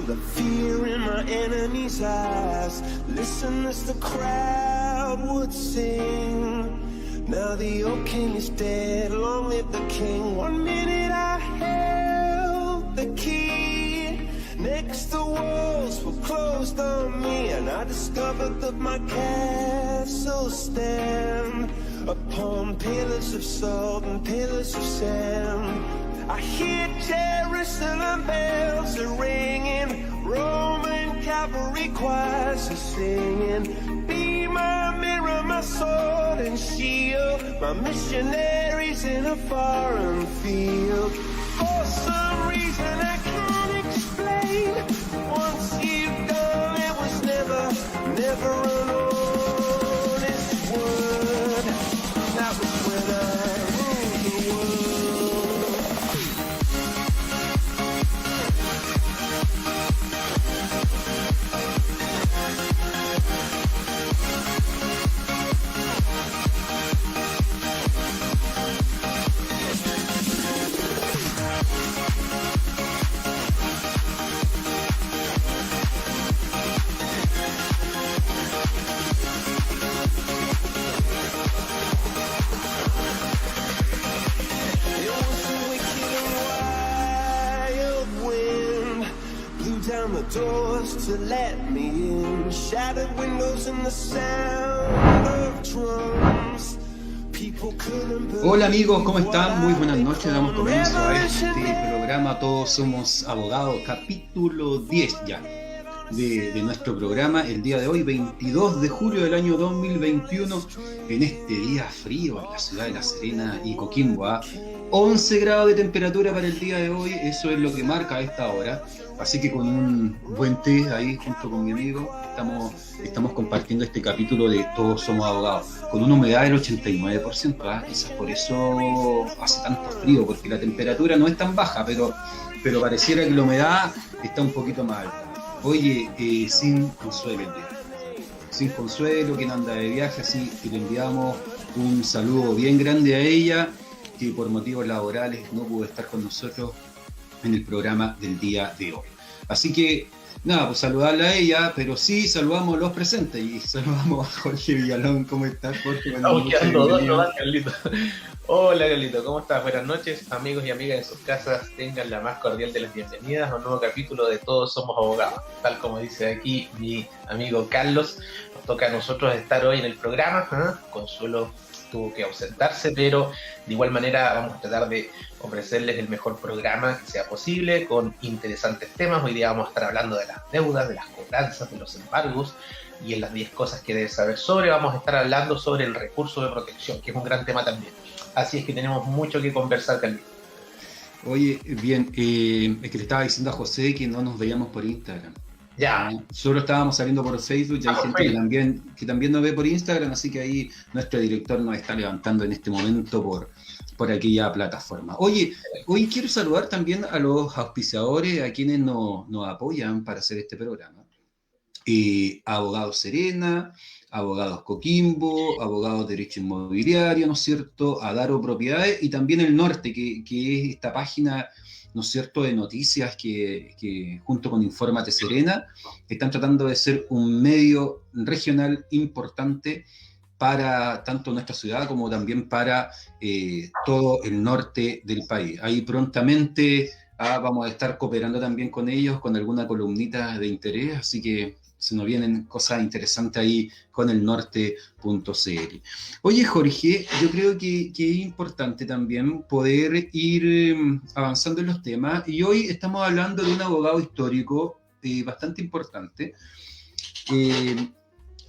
the fear in my enemy's eyes. Listen as the crowd would sing. Now the old king is dead, long live the king. 1 minute I held the key. Next the walls were closed on me, and I discovered that my castle stand upon pillars of salt and pillars of sand. I hear Jerusalem bells are ringing, Roman cavalry choirs are singing. Be my mirror, my sword and shield, my missionaries in a foreign field. For some reason I can't explain, once you've done it was never an honest word. That was when I ruled the world. Down the doors to let me in, shattered windows and the sound of drums. People couldn't believe. Hola amigos, ¿cómo están? Muy buenas noches, damos comienzo a este programa Todos Somos Abogados, capítulo 10 ya de nuestro programa, el día de hoy, 22 de julio del año 2021, en este día frío en la ciudad de La Serena y Coquimbo, 11 grados de temperatura para el día de hoy, eso es lo que marca a esta hora. Así que con un buen té ahí junto con mi amigo estamos compartiendo este capítulo de Todos Somos Abogados, con una humedad del 89%, quizás por eso hace tanto frío, porque la temperatura no es tan baja, pero pareciera que la humedad está un poquito más alta. Oye, sin Consuelo, quien anda de viaje, así que le enviamos un saludo bien grande a ella, que por motivos laborales no pudo estar con nosotros en el programa del día de hoy. Así que, nada, pues saludarla a ella, pero sí saludamos a los presentes y saludamos a Jorge Villalón. ¿Cómo estás, Jorge? Estamos quedando dos nomás, Carlito. Hola, Carlito, ¿cómo estás? Buenas noches, amigos y amigas en sus casas. Tengan la más cordial de las bienvenidas a un nuevo capítulo de Todos Somos Abogados. Tal como dice aquí mi amigo Carlos, nos toca a nosotros estar hoy en el programa. Consuelo tuvo que ausentarse, pero de igual manera vamos a tratar de ofrecerles el mejor programa que sea posible, con interesantes temas. Hoy día vamos a estar hablando de las deudas, de las cobranzas, de los embargos, y en las 10 cosas que debes saber vamos a estar hablando sobre el recurso de protección, que es un gran tema también. Así es que tenemos mucho que conversar, Carlito. Oye, bien, es que le estaba diciendo a José que no nos veíamos por Instagram. Ya. Solo estábamos saliendo por Facebook, ya hay gente que también nos ve por Instagram, así que ahí nuestro director nos está levantando en este momento por aquella plataforma. Oye, hoy quiero saludar también a los auspiciadores, a quienes nos apoyan para hacer este programa. Abogados Serena, Abogados Coquimbo, Abogados Derecho Inmobiliario, ¿no es cierto? Adaro Propiedades y también El Norte, que es esta página, ¿no es cierto?, de noticias que junto con Infórmate Serena están tratando de ser un medio regional importante para tanto nuestra ciudad como también para todo el norte del país. Ahí prontamente vamos a estar cooperando también con ellos, con alguna columnita de interés, así que se nos vienen cosas interesantes ahí con el norte.cl. Oye, Jorge, yo creo que es importante también poder ir avanzando en los temas, y hoy estamos hablando de un abogado histórico bastante importante.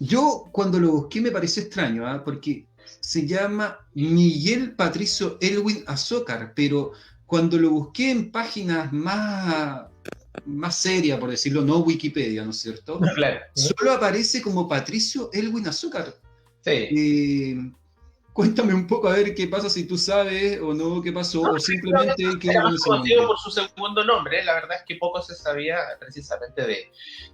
Yo cuando lo busqué me pareció extraño, porque se llama Miguel Patricio Elwin Azócar, pero cuando lo busqué en páginas más seria, por decirlo, no Wikipedia, ¿no es cierto? Claro. Solo aparece como Patricio Elwin Azócar. Sí. Cuéntame un poco a ver qué pasa, si tú sabes o no qué pasó, o simplemente que era más conocido por su segundo nombre. La verdad es que poco se sabía precisamente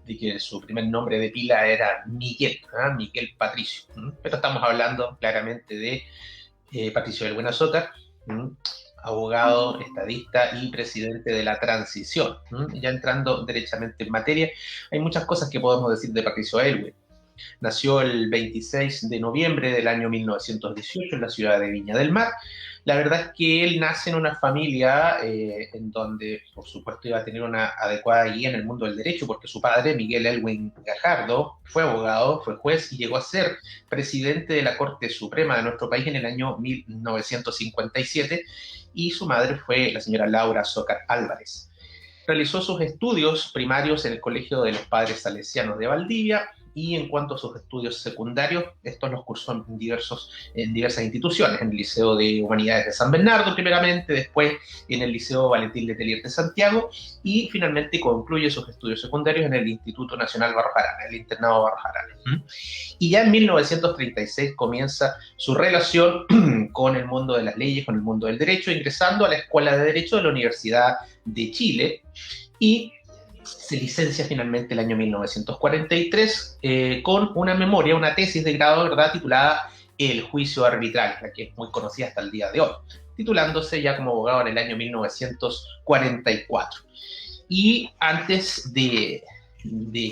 de que su primer nombre de pila era Miguel, Miguel Patricio. Pero estamos hablando claramente de Patricio Elwin Azócar. abogado, estadista y presidente de la transición. Ya entrando derechamente en materia, hay muchas cosas que podemos decir de Patricio Aylwin. Nació el 26 de noviembre del año 1918 en la ciudad de Viña del Mar. La verdad es que él nace en una familia en donde, por supuesto, iba a tener una adecuada guía en el mundo del derecho, porque su padre, Miguel Aylwin Gajardo, fue abogado, fue juez y llegó a ser presidente de la Corte Suprema de nuestro país en el año 1957, y su madre fue la señora Laura Zócar Álvarez. Realizó sus estudios primarios en el Colegio de los Padres Salesianos de Valdivia, y en cuanto a sus estudios secundarios, estos los cursó en diversas instituciones, en el Liceo de Humanidades de San Bernardo primeramente, después en el Liceo Valentín Letelier de Santiago, y finalmente concluye sus estudios secundarios en el Instituto Nacional Barros Arana, el internado Barros Arana. Y ya en 1936 comienza su relación con el mundo de las leyes, con el mundo del derecho, ingresando a la Escuela de Derecho de la Universidad de Chile, y se licencia finalmente el año 1943 con una memoria, una tesis de grado, ¿verdad?, titulada El juicio arbitral, la que es muy conocida hasta el día de hoy, titulándose ya como abogado en el año 1944. Y antes de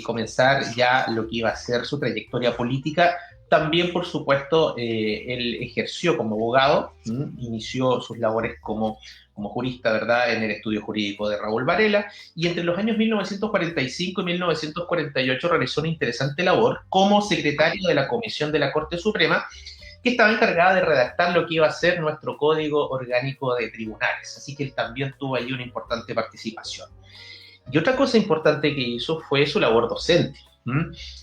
comenzar ya lo que iba a ser su trayectoria política, también, por supuesto, él ejerció como abogado, inició sus labores como jurista, ¿verdad?, en el estudio jurídico de Raúl Varela, y entre los años 1945 y 1948 realizó una interesante labor como secretario de la Comisión de la Corte Suprema, que estaba encargada de redactar lo que iba a ser nuestro Código Orgánico de Tribunales, así que él también tuvo ahí una importante participación. Y otra cosa importante que hizo fue su labor docente.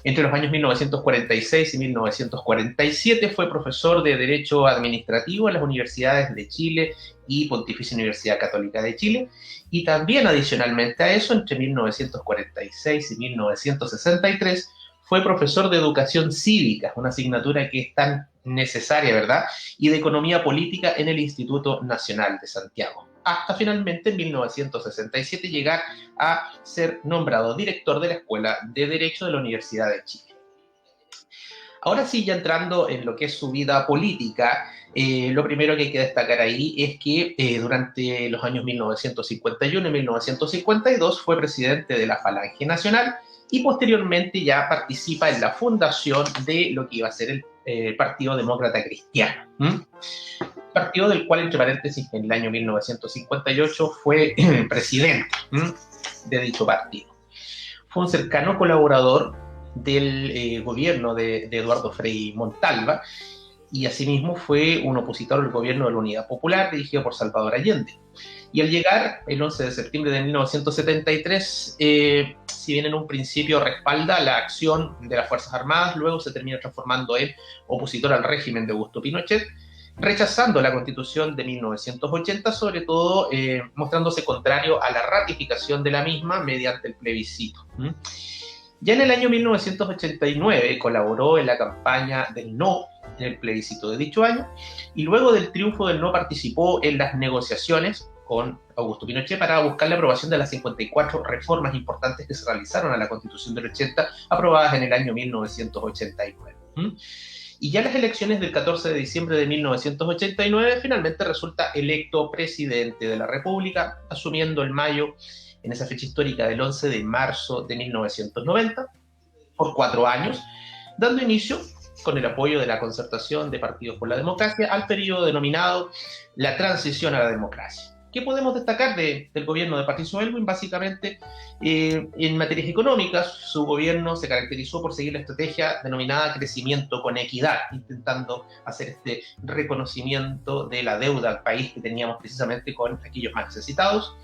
Entre los años 1946 y 1947 fue profesor de Derecho Administrativo en las universidades de Chile y Pontificia Universidad Católica de Chile, y también adicionalmente a eso, entre 1946 y 1963, fue profesor de Educación Cívica, una asignatura que es tan necesaria, ¿verdad?, y de Economía Política en el Instituto Nacional de Santiago, hasta finalmente en 1967 llegar a ser nombrado director de la Escuela de Derecho de la Universidad de Chile. Ahora sí, ya entrando en lo que es su vida política, lo primero que hay que destacar ahí es que durante los años 1951 y 1952 fue presidente de la Falange Nacional y posteriormente ya participa en la fundación de lo que iba a ser el Partido Demócrata Cristiano. Partido del cual, entre paréntesis, en el año 1958 fue presidente de dicho partido. Fue un cercano colaborador del gobierno de Eduardo Frei Montalva, y asimismo fue un opositor al gobierno de la Unidad Popular dirigido por Salvador Allende. Y al llegar el 11 de septiembre de 1973, si bien en un principio respalda la acción de las Fuerzas Armadas, luego se termina transformando en opositor al régimen de Augusto Pinochet, rechazando la Constitución de 1980, sobre todo mostrándose contrario a la ratificación de la misma mediante el plebiscito. Ya en el año 1989 colaboró en la campaña del no en el plebiscito de dicho año, y luego del triunfo del no participó en las negociaciones con Augusto Pinochet para buscar la aprobación de las 54 reformas importantes que se realizaron a la Constitución del 80, aprobadas en el año 1989. Y ya en las elecciones del 14 de diciembre de 1989 finalmente resulta electo presidente de la República, asumiendo en mayo, en esa fecha histórica del 11 de marzo de 1990, por 4 años, dando inicio, con el apoyo de la Concertación de Partidos por la Democracia, al periodo denominado la transición a la democracia. ¿Qué podemos destacar del gobierno de Patricio Aylwin? Básicamente, en materias económicas, su gobierno se caracterizó por seguir la estrategia denominada crecimiento con equidad, intentando hacer este reconocimiento de la deuda al país que teníamos precisamente con aquellos más necesitados.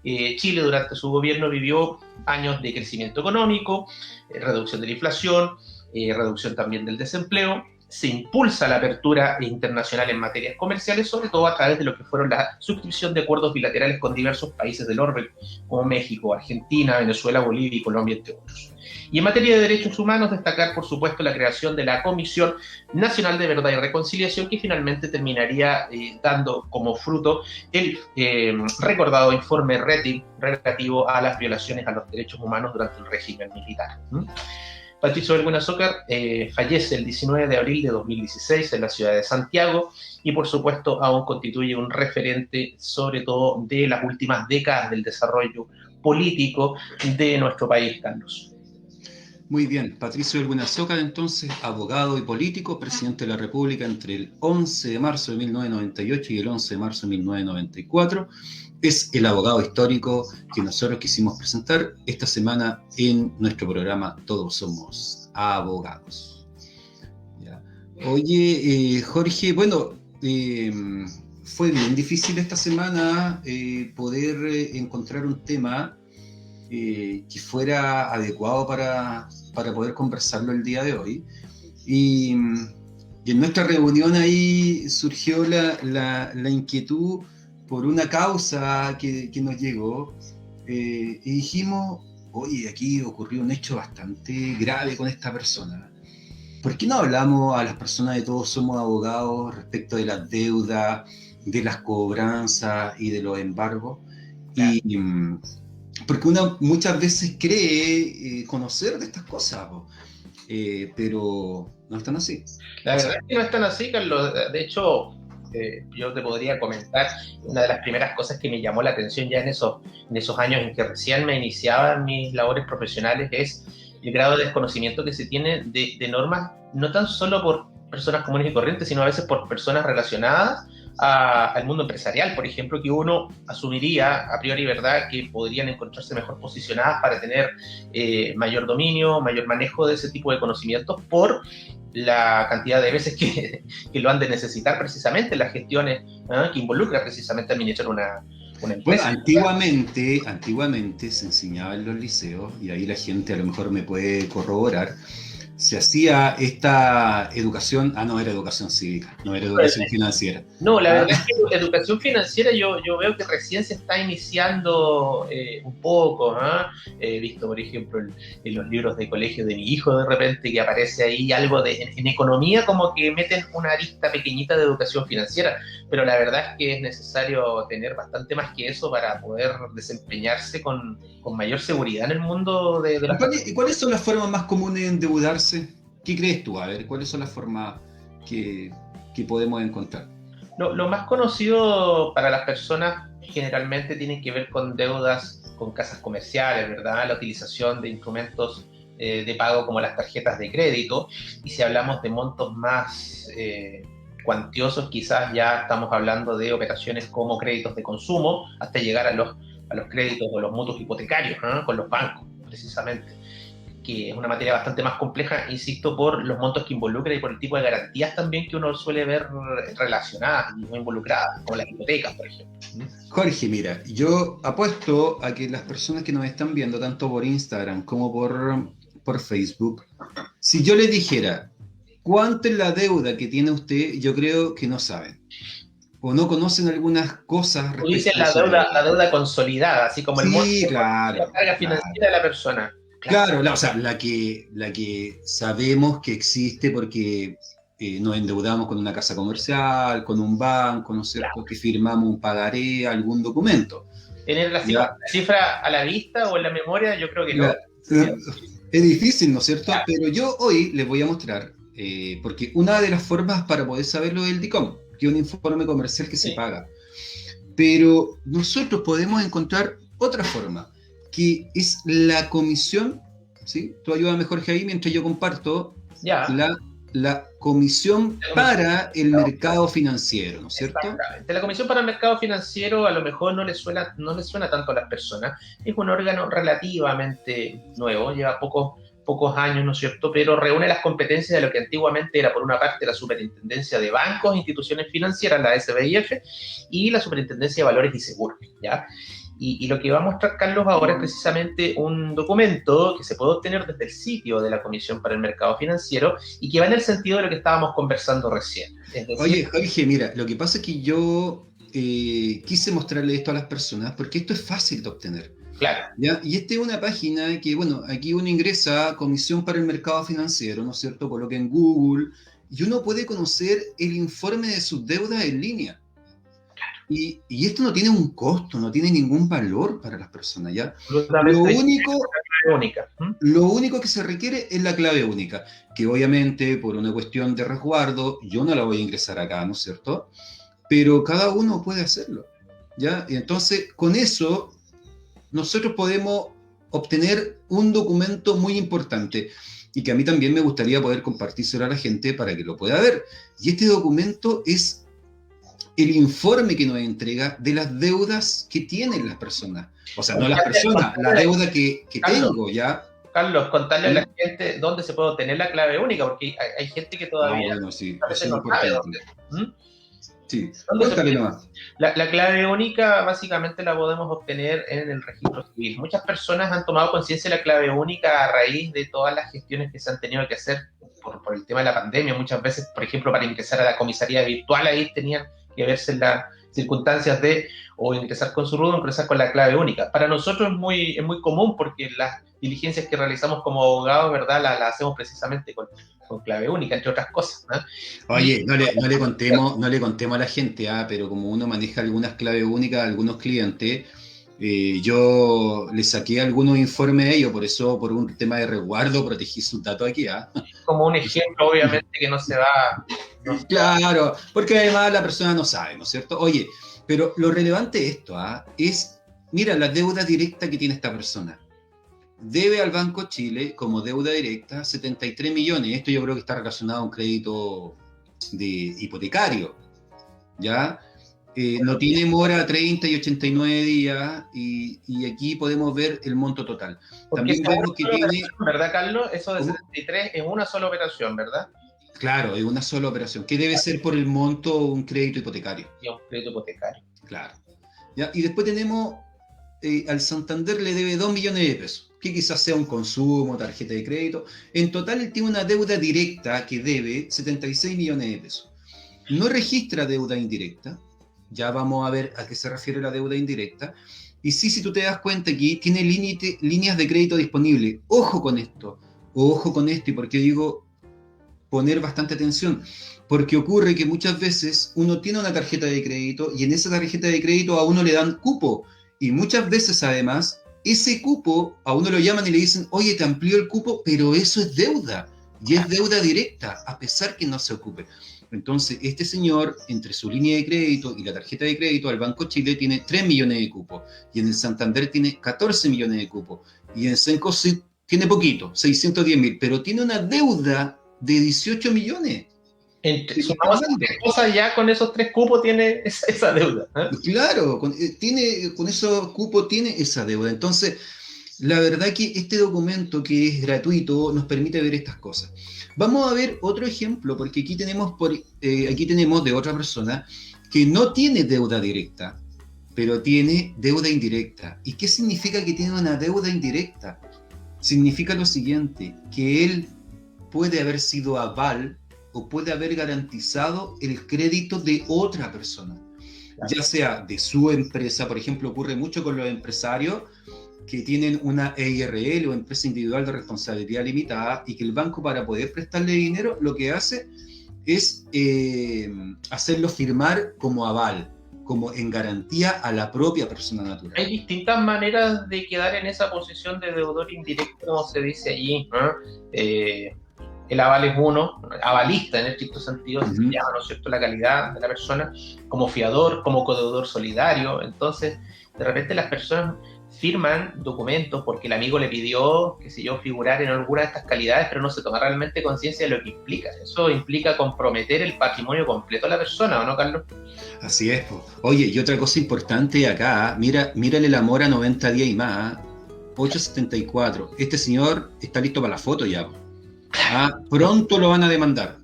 Chile durante su gobierno vivió años de crecimiento económico, reducción de la inflación, reducción también del desempleo. Se impulsa la apertura internacional en materias comerciales, sobre todo a través de lo que fueron la suscripción de acuerdos bilaterales con diversos países del orbe, como México, Argentina, Venezuela, Bolivia y Colombia, entre otros. Y en materia de derechos humanos, destacar, por supuesto, la creación de la Comisión Nacional de Verdad y Reconciliación, que finalmente terminaría dando como fruto el recordado informe RETI relativo a las violaciones a los derechos humanos durante el régimen militar. Patricio Belgun Azócar fallece el 19 de abril de 2016 en la ciudad de Santiago y por supuesto aún constituye un referente sobre todo de las últimas décadas del desarrollo político de nuestro país, Carlos. Muy bien, Patricio Belgun Azócar, entonces, abogado y político, presidente de la República entre el 11 de marzo de 1998 y el 11 de marzo de 1994. Es el abogado histórico que nosotros quisimos presentar esta semana en nuestro programa Todos Somos Abogados. ¿Ya? Oye, Jorge, bueno, fue bien difícil esta semana poder encontrar un tema que fuera adecuado para poder conversarlo el día de hoy. Y en nuestra reunión ahí surgió la inquietud por una causa que nos llegó, y dijimos, oye, aquí ocurrió un hecho bastante grave con esta persona. ¿Por qué no hablamos a las personas de Todos Somos Abogados respecto de las deudas, de las cobranzas y de los embargos? Y porque uno muchas veces cree conocer de estas cosas, pero no están así. La verdad es que no están así, Carlos. De hecho, yo te podría comentar, una de las primeras cosas que me llamó la atención ya en esos años en que recién me iniciaba mis labores profesionales es el grado de desconocimiento que se tiene de normas, no tan solo por personas comunes y corrientes, sino a veces por personas relacionadas al mundo empresarial, por ejemplo, que uno asumiría a priori, ¿verdad?, que podrían encontrarse mejor posicionadas para tener mayor dominio, mayor manejo de ese tipo de conocimientos por la cantidad de veces que lo han de necesitar precisamente en las gestiones que involucra precisamente administrar una empresa. Bueno, antiguamente se enseñaba en los liceos, y ahí la gente a lo mejor me puede corroborar, se hacía esta educación, no era educación cívica, no era educación financiera. No, la verdad es que la educación financiera yo veo que recién se está iniciando un poco. He visto, por ejemplo, en los libros de colegio de mi hijo de repente que aparece ahí algo en economía, como que meten una arista pequeñita de educación financiera, pero la verdad es que es necesario tener bastante más que eso para poder desempeñarse con mayor seguridad en el mundo de la... ¿Y cuáles son las formas más comunes de endeudarse? ¿Qué crees tú? A ver, ¿cuáles son las formas que podemos encontrar? Lo más conocido para las personas generalmente tiene que ver con deudas con casas comerciales, ¿verdad? La utilización de instrumentos de pago como las tarjetas de crédito, y si hablamos de montos más cuantiosos, quizás ya estamos hablando de operaciones como créditos de consumo, hasta llegar a los créditos o los mutuos hipotecarios, con los bancos, precisamente, que es una materia bastante más compleja, insisto, por los montos que involucra y por el tipo de garantías también que uno suele ver relacionadas y no involucradas, como las hipotecas, por ejemplo. Jorge, mira, yo apuesto a que las personas que nos están viendo, tanto por Instagram como por Facebook, si yo les dijera cuánto es la deuda que tiene usted, yo creo que no saben. O no conocen algunas cosas. Tú dices la deuda consolidada, así como el monto claro, la carga financiera de la persona. Claro, o sea, la que sabemos que existe porque nos endeudamos con una casa comercial, con un banco, ¿no es cierto? Claro. Que firmamos un pagaré, algún documento. ¿Tener la cifra a la vista o en la memoria? Yo creo que no. Es difícil, ¿no es cierto? Pero yo hoy les voy a mostrar, porque una de las formas para poder saberlo es el DICOM, que es un informe comercial que se paga. Pero nosotros podemos encontrar otra forma, que es la comisión, ¿sí? Tú ayúdame, Jorge, ahí mientras yo comparto la comisión para el mercado financiero, ¿no es cierto? Exactamente. La comisión para el mercado financiero a lo mejor no le suena tanto a las personas. Es un órgano relativamente nuevo, lleva pocos años, ¿no es cierto? Pero reúne las competencias de lo que antiguamente era, por una parte, la Superintendencia de Bancos e Instituciones Financieras, la SBIF, y la Superintendencia de Valores y Seguros, ¿ya? Y lo que va a mostrar Carlos ahora es precisamente un documento que se puede obtener desde el sitio de la Comisión para el Mercado Financiero y que va en el sentido de lo que estábamos conversando recién. Es decir, oye, Jorge, mira, lo que pasa es que yo quise mostrarle esto a las personas porque esto es fácil de obtener. Claro. ¿Ya? Y esta es una página que, bueno, aquí uno ingresa Comisión para el Mercado Financiero, ¿no es cierto? Coloca en Google y uno puede conocer el informe de sus deudas en línea. Y esto no tiene un costo, no tiene ningún valor para las personas, ¿ya? Lo único clave única. Lo único que se requiere es la clave única, que obviamente por una cuestión de resguardo, yo no la voy a ingresar acá, ¿no es cierto? Pero cada uno puede hacerlo, ¿ya? Y entonces, con eso, nosotros podemos obtener un documento muy importante y que a mí también me gustaría poder compartírselo a la gente para que lo pueda ver. Y este documento es el informe que nos entrega de las deudas que tienen las personas. O sea, no las personas, la deuda que tengo, ¿ya? Carlos, contarle a la gente dónde se puede obtener la clave única, porque hay gente que todavía bueno, sí, a veces eso es no sabe importante. dónde. Sí, ¿Dónde se cuéntame puede? nomás. La clave única básicamente la podemos obtener en el registro civil. Muchas personas han tomado conciencia de la clave única a raíz de todas las gestiones que se han tenido que hacer por el tema de la pandemia. Muchas veces, por ejemplo, para ingresar a la comisaría virtual, ahí tenían que verse las circunstancias de o ingresar con su RUT o ingresar con la clave única. Para nosotros es muy común porque las diligencias que realizamos como abogados, ¿verdad?, las hacemos precisamente con clave única, entre otras cosas, ¿no? Oye, no le contemos a la gente, pero como uno maneja algunas claves únicas a algunos clientes, yo le saqué algunos informes a ellos, por eso, por un tema de resguardo, protegí sus datos aquí. Como un ejemplo, obviamente, que no se va... Claro, porque además la persona no sabe, ¿no es cierto? Oye, pero lo relevante de esto es, mira, la deuda directa que tiene esta persona. Debe al Banco Chile como deuda directa 73 millones. Esto yo creo que está relacionado a un crédito de hipotecario, ¿ya? No tiene mora 30 y 89 días y aquí podemos ver el monto total. Porque también vemos que tiene... ¿Verdad, Carlos? Eso de ¿Cómo? 73 es una sola operación, ¿verdad? Claro, es una sola operación, que debe ser por el monto un crédito hipotecario. Y un crédito hipotecario. Claro. ¿Ya? Y después tenemos, al Santander le debe 2 millones de pesos, que quizás sea un consumo, tarjeta de crédito. En total él tiene una deuda directa que debe 76 millones de pesos. No registra deuda indirecta, ya vamos a ver a qué se refiere la deuda indirecta. Y sí, si tú te das cuenta aquí, tiene líneas de crédito disponibles. Ojo con esto, y por qué digo poner bastante atención, porque ocurre que muchas veces uno tiene una tarjeta de crédito y en esa tarjeta de crédito a uno le dan cupo y muchas veces además ese cupo a uno lo llaman y le dicen, oye, te amplió el cupo, pero eso es deuda y es deuda directa a pesar que no se ocupe. Entonces este señor, entre su línea de crédito y la tarjeta de crédito al Banco Chile tiene 3 millones de cupos y en el Santander tiene 14 millones de cupos y en Cencosud tiene poquito, 610.000, pero tiene una deuda de 18 millones. Sumamos cosas, ya con esos 3 cupos tiene esa deuda. Claro, con esos cupos tiene esa deuda. Entonces, la verdad que este documento que es gratuito nos permite ver estas cosas. Vamos a ver otro ejemplo, porque aquí tenemos de otra persona que no tiene deuda directa, pero tiene deuda indirecta. ¿Y qué significa que tiene una deuda indirecta? Significa lo siguiente, que él puede haber sido aval o puede haber garantizado el crédito de otra persona, ya sea de su empresa. Por ejemplo, ocurre mucho con los empresarios que tienen una EIRL o empresa individual de responsabilidad limitada y que el banco, para poder prestarle dinero, lo que hace es hacerlo firmar como aval, como en garantía a la propia persona natural. Hay distintas maneras de quedar en esa posición de deudor indirecto, como se dice allí, ¿no? El aval es uno, avalista en el estricto sentido, se llama, ¿no es cierto?, la calidad de la persona, como fiador, como codeudor solidario. Entonces, de repente las personas firman documentos porque el amigo le pidió, qué sé yo, figurar en alguna de estas calidades, pero no se toma realmente conciencia de lo que implica. Eso implica comprometer el patrimonio completo de la persona, ¿o no, Carlos? Así es. Oye, y otra cosa importante acá, mírale la mora 90 días y más, 874. Este señor está listo para la foto ya. Pronto lo van a demandar.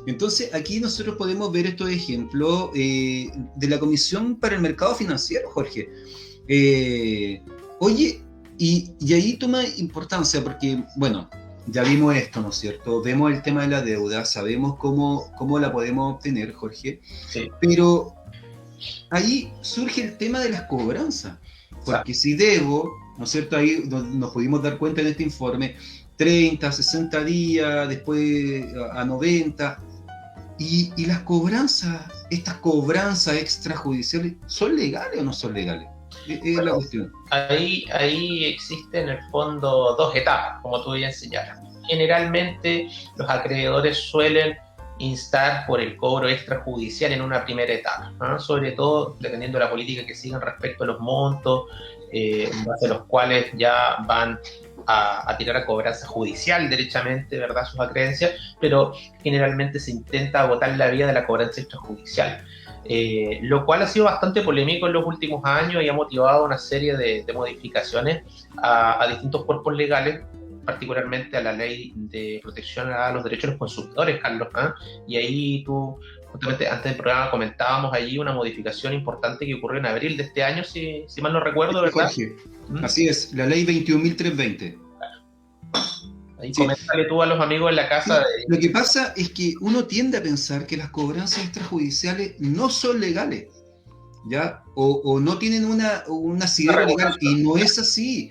Entonces, aquí nosotros podemos ver estos ejemplos de la Comisión para el Mercado Financiero, Jorge. Oye, y ahí toma importancia porque, bueno, ya vimos esto, ¿no es cierto? Vemos el tema de la deuda, sabemos cómo la podemos obtener, Jorge. Sí. Pero ahí surge el tema de las cobranzas. Porque si debo, ¿no es cierto? Ahí nos pudimos dar cuenta en este informe, 30, 60 días, después a 90. Y las cobranzas, estas cobranzas extrajudiciales, ¿son legales o no son legales? Es la cuestión. Ahí existen en el fondo dos etapas, como tú bien señalas. Generalmente los acreedores suelen instar por el cobro extrajudicial en una primera etapa, ¿no? Sobre todo dependiendo de la política que sigan respecto a los montos, en base a los cuales ya van a tirar a cobranza judicial derechamente, ¿verdad?, sus acreencias, pero generalmente se intenta agotar la vía de la cobranza extrajudicial. Lo cual ha sido bastante polémico en los últimos años y ha motivado una serie de modificaciones a distintos cuerpos legales, particularmente a la ley de protección a los derechos de los consumidores, Carlos, ¿eh? Y ahí tú, justamente antes del programa comentábamos allí una modificación importante que ocurrió en abril de este año, si mal no recuerdo, ¿verdad? Jorge, así es, la ley 21.320. Ahí sí. Coméntale tú a los amigos en la casa. Sí, lo que pasa es que uno tiende a pensar que las cobranzas extrajudiciales no son legales, ¿ya? O no tienen una asidero legal, y no es así.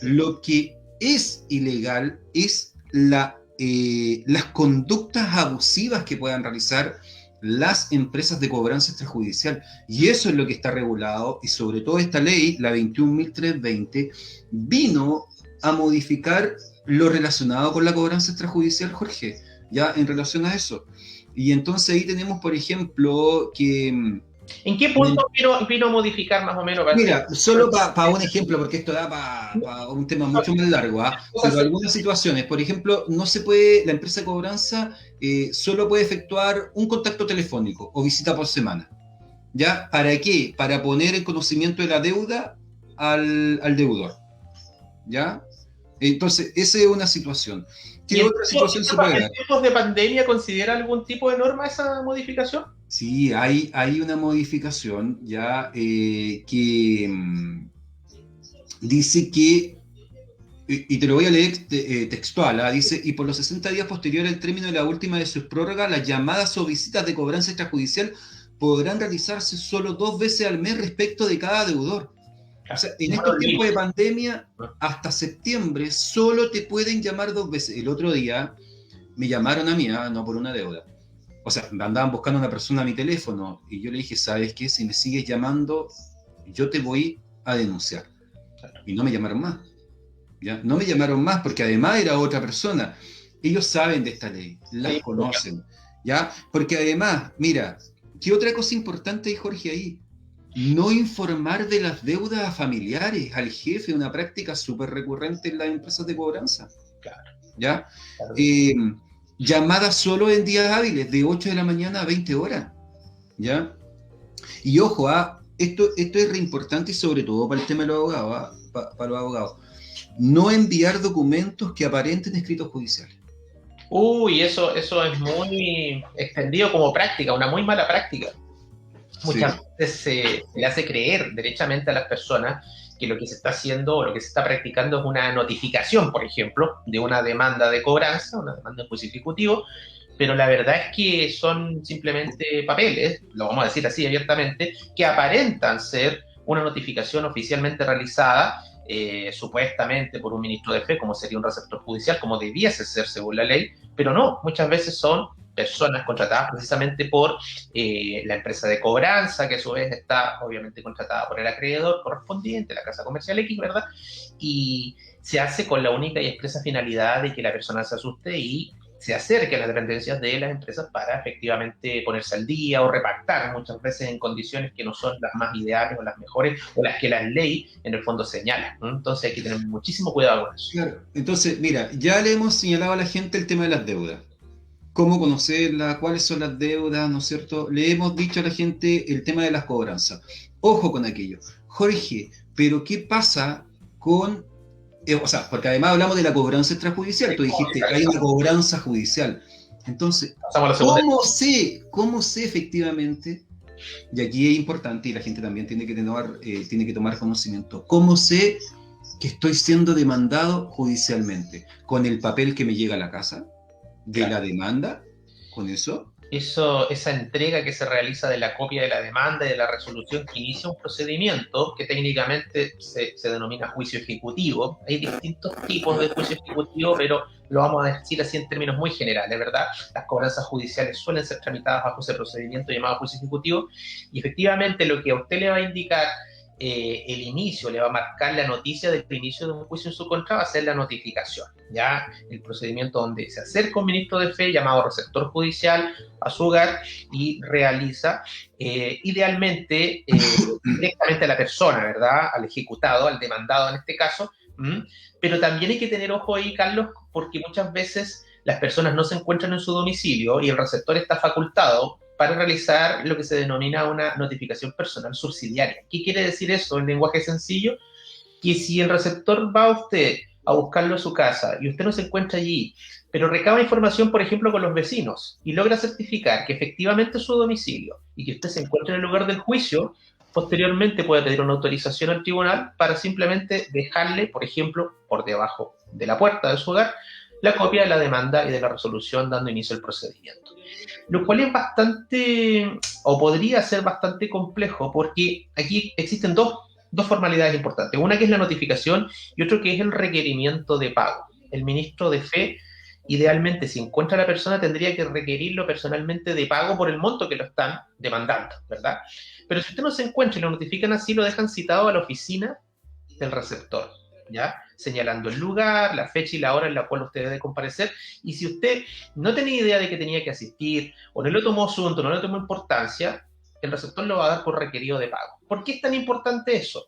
Lo que es ilegal es las conductas abusivas que puedan realizar las empresas de cobranza extrajudicial, y eso es lo que está regulado, y sobre todo esta ley, la 21.320, vino a modificar lo relacionado con la cobranza extrajudicial, Jorge, ya en relación a eso. Y entonces ahí tenemos, por ejemplo, que... ¿En qué punto vino a modificar más o menos? Mira, solo para un ejemplo, porque esto da para un tema mucho más largo, ¿eh? Pero algunas situaciones, por ejemplo, no se puede, la empresa de cobranza solo puede efectuar un contacto telefónico o visita por semana. ¿Ya? ¿Para qué? Para poner en conocimiento de la deuda al deudor. ¿Ya? Entonces, esa es una situación. ¿Qué otra situación se puede dar? ¿En tiempos de pandemia considera algún tipo de norma esa modificación? Sí, hay una modificación ya que dice que, y te lo voy a leer textual, dice, y por los 60 días posteriores al término de la última de sus prórrogas, las llamadas o visitas de cobranza extrajudicial podrán realizarse solo 2 veces al mes respecto de cada deudor. O sea, en estos tiempos de pandemia, hasta septiembre, solo te pueden llamar 2 veces. El otro día me llamaron a mí, no por una deuda. O sea, me andaban buscando a una persona a mi teléfono y yo le dije, ¿sabes qué? Si me sigues llamando, yo te voy a denunciar. Y no me llamaron más. ¿Ya? No me llamaron más porque además era otra persona. Ellos saben de esta ley, la conocen. ¿Ya? Porque además, mira, ¿qué otra cosa importante hay, Jorge, ahí? No informar de las deudas a familiares, al jefe, una práctica súper recurrente en las empresas de cobranza. Claro. ¿Ya? Claro. Llamadas solo en días hábiles, de 8 de la mañana a 20 horas. ¿Ya? Y ojo, esto es re importante y sobre todo para el tema de los abogados, para los abogados. No enviar documentos que aparenten escritos judiciales. Uy, eso es muy extendido como práctica, una muy mala práctica. Muchas veces se le hace creer derechamente a las personas que lo que se está haciendo o lo que se está practicando es una notificación, por ejemplo, de una demanda de cobranza, una demanda de juicio ejecutivo, pero la verdad es que son simplemente papeles, lo vamos a decir así abiertamente, que aparentan ser una notificación oficialmente realizada, supuestamente por un ministro de fe, como sería un receptor judicial, como debiese ser según la ley, pero no, muchas veces son personas contratadas precisamente por la empresa de cobranza, que a su vez está obviamente contratada por el acreedor correspondiente, la casa comercial X, ¿verdad? Y se hace con la única y expresa finalidad de que la persona se asuste y se acerque a las dependencias de las empresas para efectivamente ponerse al día o repactar muchas veces en condiciones que no son las más ideales o las mejores o las que la ley en el fondo señala, ¿no? Entonces hay que tener muchísimo cuidado con eso. Claro. Entonces, mira, ya le hemos señalado a la gente el tema de las deudas. Cómo conocerlas, cuáles son las deudas, ¿no es cierto? Le hemos dicho a la gente el tema de las cobranzas. Ojo con aquello. Jorge, pero ¿qué pasa con... o sea, porque además hablamos de la cobranza extrajudicial. Tú dijiste, hay una cobranza judicial. Entonces, ¿cómo sé efectivamente? Y aquí es importante, y la gente también tiene que tomar conocimiento. ¿Cómo sé que estoy siendo demandado judicialmente? ¿Con el papel que me llega a la casa? ¿De la demanda? ¿Con eso? Esa entrega que se realiza de la copia de la demanda y de la resolución que inicia un procedimiento que técnicamente se denomina juicio ejecutivo. Hay distintos tipos de juicio ejecutivo, pero lo vamos a decir así en términos muy generales, ¿verdad? Las cobranzas judiciales suelen ser tramitadas bajo ese procedimiento llamado juicio ejecutivo, y efectivamente lo que a usted le va a indicar el inicio, le va a marcar la noticia del inicio de un juicio en su contra, va a ser la notificación, ¿ya? El procedimiento donde se acerca un ministro de fe llamado receptor judicial a su hogar y realiza, idealmente, directamente a la persona, ¿verdad? Al ejecutado, al demandado en este caso, pero también hay que tener ojo ahí, Carlos, porque muchas veces las personas no se encuentran en su domicilio y el receptor está facultado para realizar lo que se denomina una notificación personal subsidiaria. ¿Qué quiere decir eso en lenguaje sencillo? Que si el receptor va a usted a buscarlo a su casa y usted no se encuentra allí, pero recaba información, por ejemplo, con los vecinos y logra certificar que efectivamente es su domicilio y que usted se encuentra en el lugar del juicio, posteriormente puede pedir una autorización al tribunal para simplemente dejarle, por ejemplo, por debajo de la puerta de su hogar, la copia de la demanda y de la resolución dando inicio al procedimiento. Lo cual es bastante, o podría ser bastante complejo, porque aquí existen dos formalidades importantes. Una que es la notificación y otro que es el requerimiento de pago. El ministro de fe, idealmente, si encuentra a la persona, tendría que requerirlo personalmente de pago por el monto que lo están demandando, ¿verdad? Pero si usted no se encuentra y lo notifican así, lo dejan citado a la oficina del receptor, ¿ya? Señalando el lugar, la fecha y la hora en la cual usted debe comparecer. Y si usted no tenía idea de que tenía que asistir, o no le tomó asunto, no le tomó importancia, el receptor lo va a dar por requerido de pago. ¿Por qué es tan importante eso?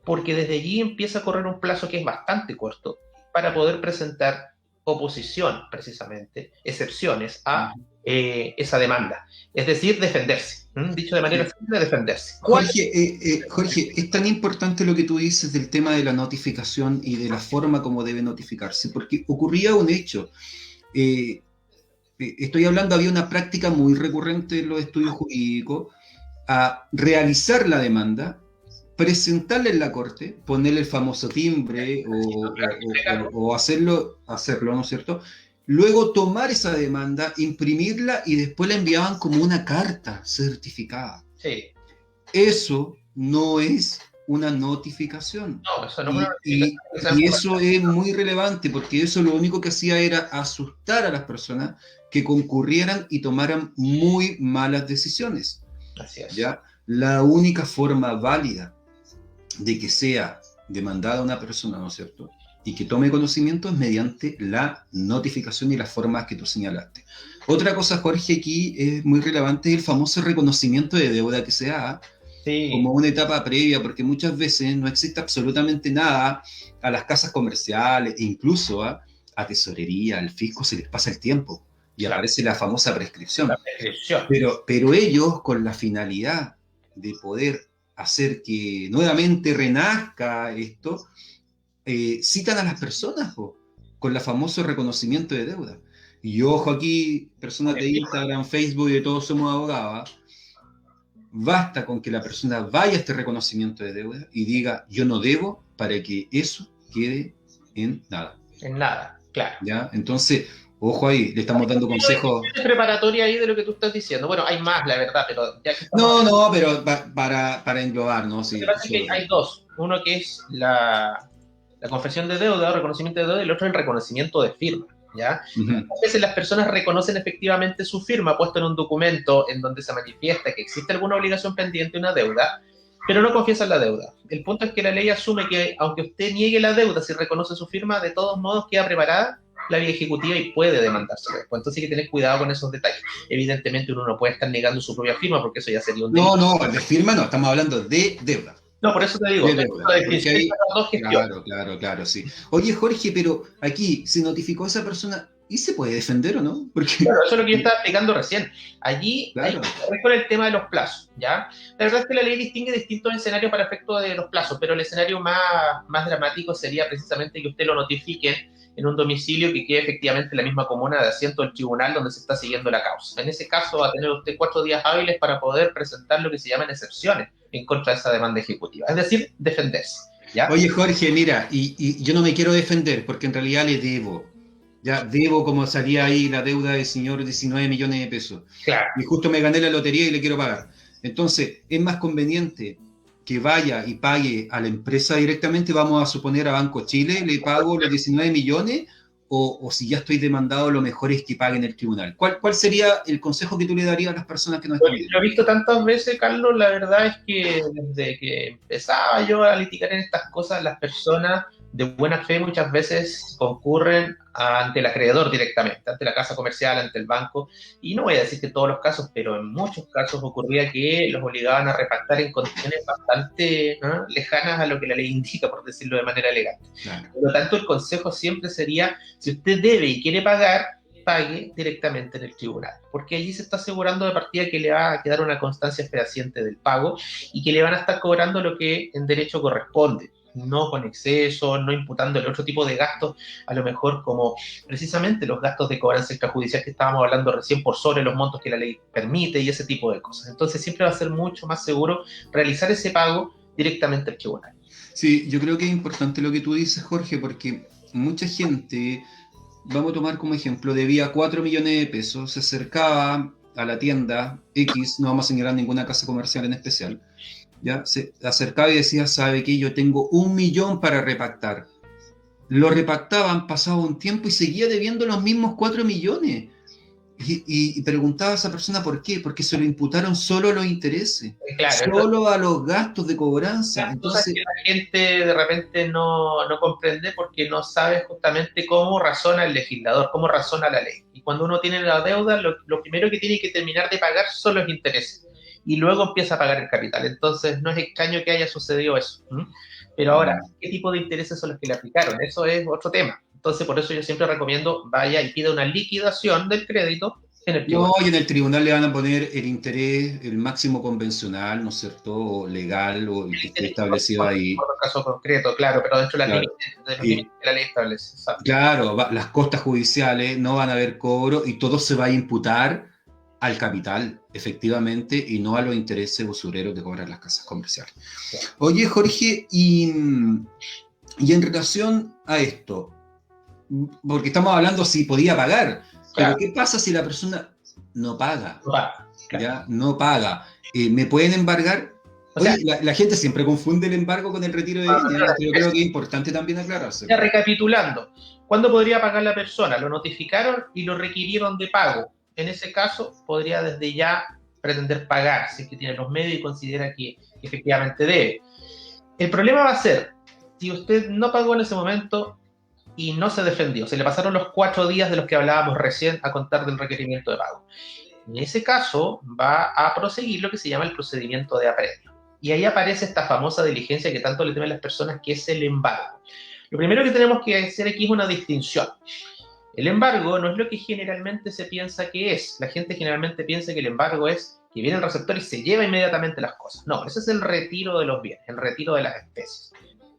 Porque desde allí empieza a correr un plazo que es bastante corto para poder presentar oposición, precisamente, excepciones a esa demanda. Es decir, defenderse. Dicho de manera simple, defenderse. Jorge, es tan importante lo que tú dices del tema de la notificación y de la forma como debe notificarse, porque ocurría un hecho. Estoy hablando, había una práctica muy recurrente en los estudios jurídicos, a realizar la demanda, presentarla en la corte, ponerle el famoso timbre o hacerlo, ¿no es cierto? Luego tomar esa demanda, imprimirla y después la enviaban como una carta certificada. Sí. Eso no es una notificación. No, eso no es una notificación. Y eso es muy relevante porque eso lo único que hacía era asustar a las personas que concurrieran y tomaran muy malas decisiones. Así es. ¿Ya? La única forma válida de que sea demandada una persona, ¿no es cierto?, y que tome conocimiento es mediante la notificación y las formas que tú señalaste. Otra cosa, Jorge, aquí es muy relevante, es el famoso reconocimiento de deuda que se da como una etapa previa, porque muchas veces no existe absolutamente nada a las casas comerciales, e incluso a tesorería, al fisco, se les pasa el tiempo y aparece la famosa prescripción. La prescripción. Pero ellos, con la finalidad de poder hacer que nuevamente renazca esto, citan a las personas con el famoso reconocimiento de deuda. Y ojo aquí, personas de Instagram, Facebook y de Todos Somos Abogados, basta con que la persona vaya a este reconocimiento de deuda y diga yo no debo para que eso quede en nada. En nada, claro. ¿Ya? Entonces, ojo ahí, le estamos dando consejos. ¿Qué preparatoria ahí de lo que tú estás diciendo? Bueno, hay más, la verdad, pero ya que No, pero para englobar, ¿no? Sí, lo que pasa es que hay dos. Uno que es la confesión de deuda o reconocimiento de deuda y el otro el reconocimiento de firma, ¿ya? A veces las personas reconocen efectivamente su firma puesta en un documento en donde se manifiesta que existe alguna obligación pendiente, una deuda, pero no confiesan la deuda. El punto es que la ley asume que aunque usted niegue la deuda, si reconoce su firma, de todos modos queda preparada la vía ejecutiva y puede demandarse después. Entonces hay que tener cuidado con esos detalles. Evidentemente uno no puede estar negando su propia firma porque eso ya sería un delito. No, de firma no, estamos hablando de deuda. No, por eso te digo. Claro, sí. Oye, Jorge, pero aquí se notificó a esa persona y se puede defender o no? Porque... Claro, eso es lo que yo estaba explicando recién. Allí hay que ver con el tema de los plazos, ¿ya? La verdad es que la ley distingue distintos escenarios para efecto de los plazos, pero el escenario más dramático sería precisamente que usted lo notifique en un domicilio que quede efectivamente en la misma comuna de asiento del tribunal donde se está siguiendo la causa. En ese caso va a tener usted 4 días hábiles para poder presentar lo que se llaman excepciones en contra de esa demanda ejecutiva, es decir, defenderse, ¿ya? Oye, Jorge, mira, y yo no me quiero defender porque en realidad le debo. Ya debo, como salía ahí la deuda del señor, 19 millones de pesos. Claro. Y justo me gané la lotería y le quiero pagar. Entonces, es más conveniente que vaya y pague a la empresa directamente, vamos a suponer a Banco Chile, le pago los 19 millones, o si ya estoy demandado, lo mejor es que pague en el tribunal? ¿Cuál sería el consejo que tú le darías a las personas que nos están viendo? Lo he visto tantas veces, Carlos, la verdad es que desde que empezaba yo a litigar en estas cosas, las personas de buena fe muchas veces concurren ante el acreedor directamente, ante la casa comercial, ante el banco, y no voy a decir que en todos los casos, pero en muchos casos ocurría que los obligaban a repactar en condiciones bastante lejanas a lo que la ley indica, por decirlo de manera elegante. Claro. Por lo tanto, el consejo siempre sería, si usted debe y quiere pagar, pague directamente en el tribunal, porque allí se está asegurando de partida que le va a quedar una constancia fehaciente del pago y que le van a estar cobrando lo que en derecho corresponde, no con exceso, no imputándole otro tipo de gastos, a lo mejor como precisamente los gastos de cobranza extrajudicial que estábamos hablando recién por sobre los montos que la ley permite y ese tipo de cosas. Entonces siempre va a ser mucho más seguro realizar ese pago directamente al tribunal. Sí, yo creo que es importante lo que tú dices, Jorge, porque mucha gente, vamos a tomar como ejemplo, debía 4 millones de pesos, se acercaba a la tienda X, no vamos a señalar ninguna casa comercial en especial, ya se acercaba y decía, ¿sabe qué? Yo tengo 1 millón para repactar. Lo repactaban, pasaba un tiempo y seguía debiendo los mismos 4 millones. Y preguntaba a esa persona por qué, porque se lo imputaron solo a los intereses, Claro, solo a los gastos de cobranza. Entonces, que la gente de repente no comprende porque no sabe justamente cómo razona el legislador, cómo razona la ley. Y cuando uno tiene la deuda, lo primero que tiene que terminar de pagar son los intereses. Y luego empieza a pagar el capital. Entonces, no es extraño que haya sucedido eso. Pero ahora, ¿qué tipo de intereses son los que le aplicaron? Eso es otro tema. Entonces, por eso yo siempre recomiendo, vaya y pida una liquidación del crédito en el tribunal. No, y en el tribunal le van a poner el interés, el máximo convencional, ¿no es cierto? O legal, o el que esté establecido ahí. Por caso concreto, claro, pero dentro de Claro. los límites que la ley establece. Exacto. Claro, las costas judiciales no van a haber cobro y todo se va a imputar al capital, efectivamente, y no a los intereses usureros que cobran las casas comerciales. Oye, Jorge, y en relación a esto, porque estamos hablando si podía pagar, pero ¿qué pasa si la persona no paga? ¿Ya? No paga. ¿Me pueden embargar? O sea, oye, la gente siempre confunde el embargo con el retiro de bienes. Yo creo que es importante también aclararse. Ya recapitulando, ¿cuándo podría pagar la persona? Lo notificaron y lo requirieron de pago. En ese caso, podría desde ya pretender pagar, si es que tiene los medios y considera que efectivamente debe. El problema va a ser, si usted no pagó en ese momento y no se defendió, se le pasaron los 4 días de los que hablábamos recién a contar del requerimiento de pago. En ese caso, va a proseguir lo que se llama el procedimiento de apremio. Y ahí aparece esta famosa diligencia que tanto le temen las personas, que es el embargo. Lo primero que tenemos que hacer aquí es una distinción. El embargo no es lo que generalmente se piensa que es. La gente generalmente piensa que el embargo es que viene el receptor y se lleva inmediatamente las cosas. No, ese es el retiro de los bienes, el retiro de las especies.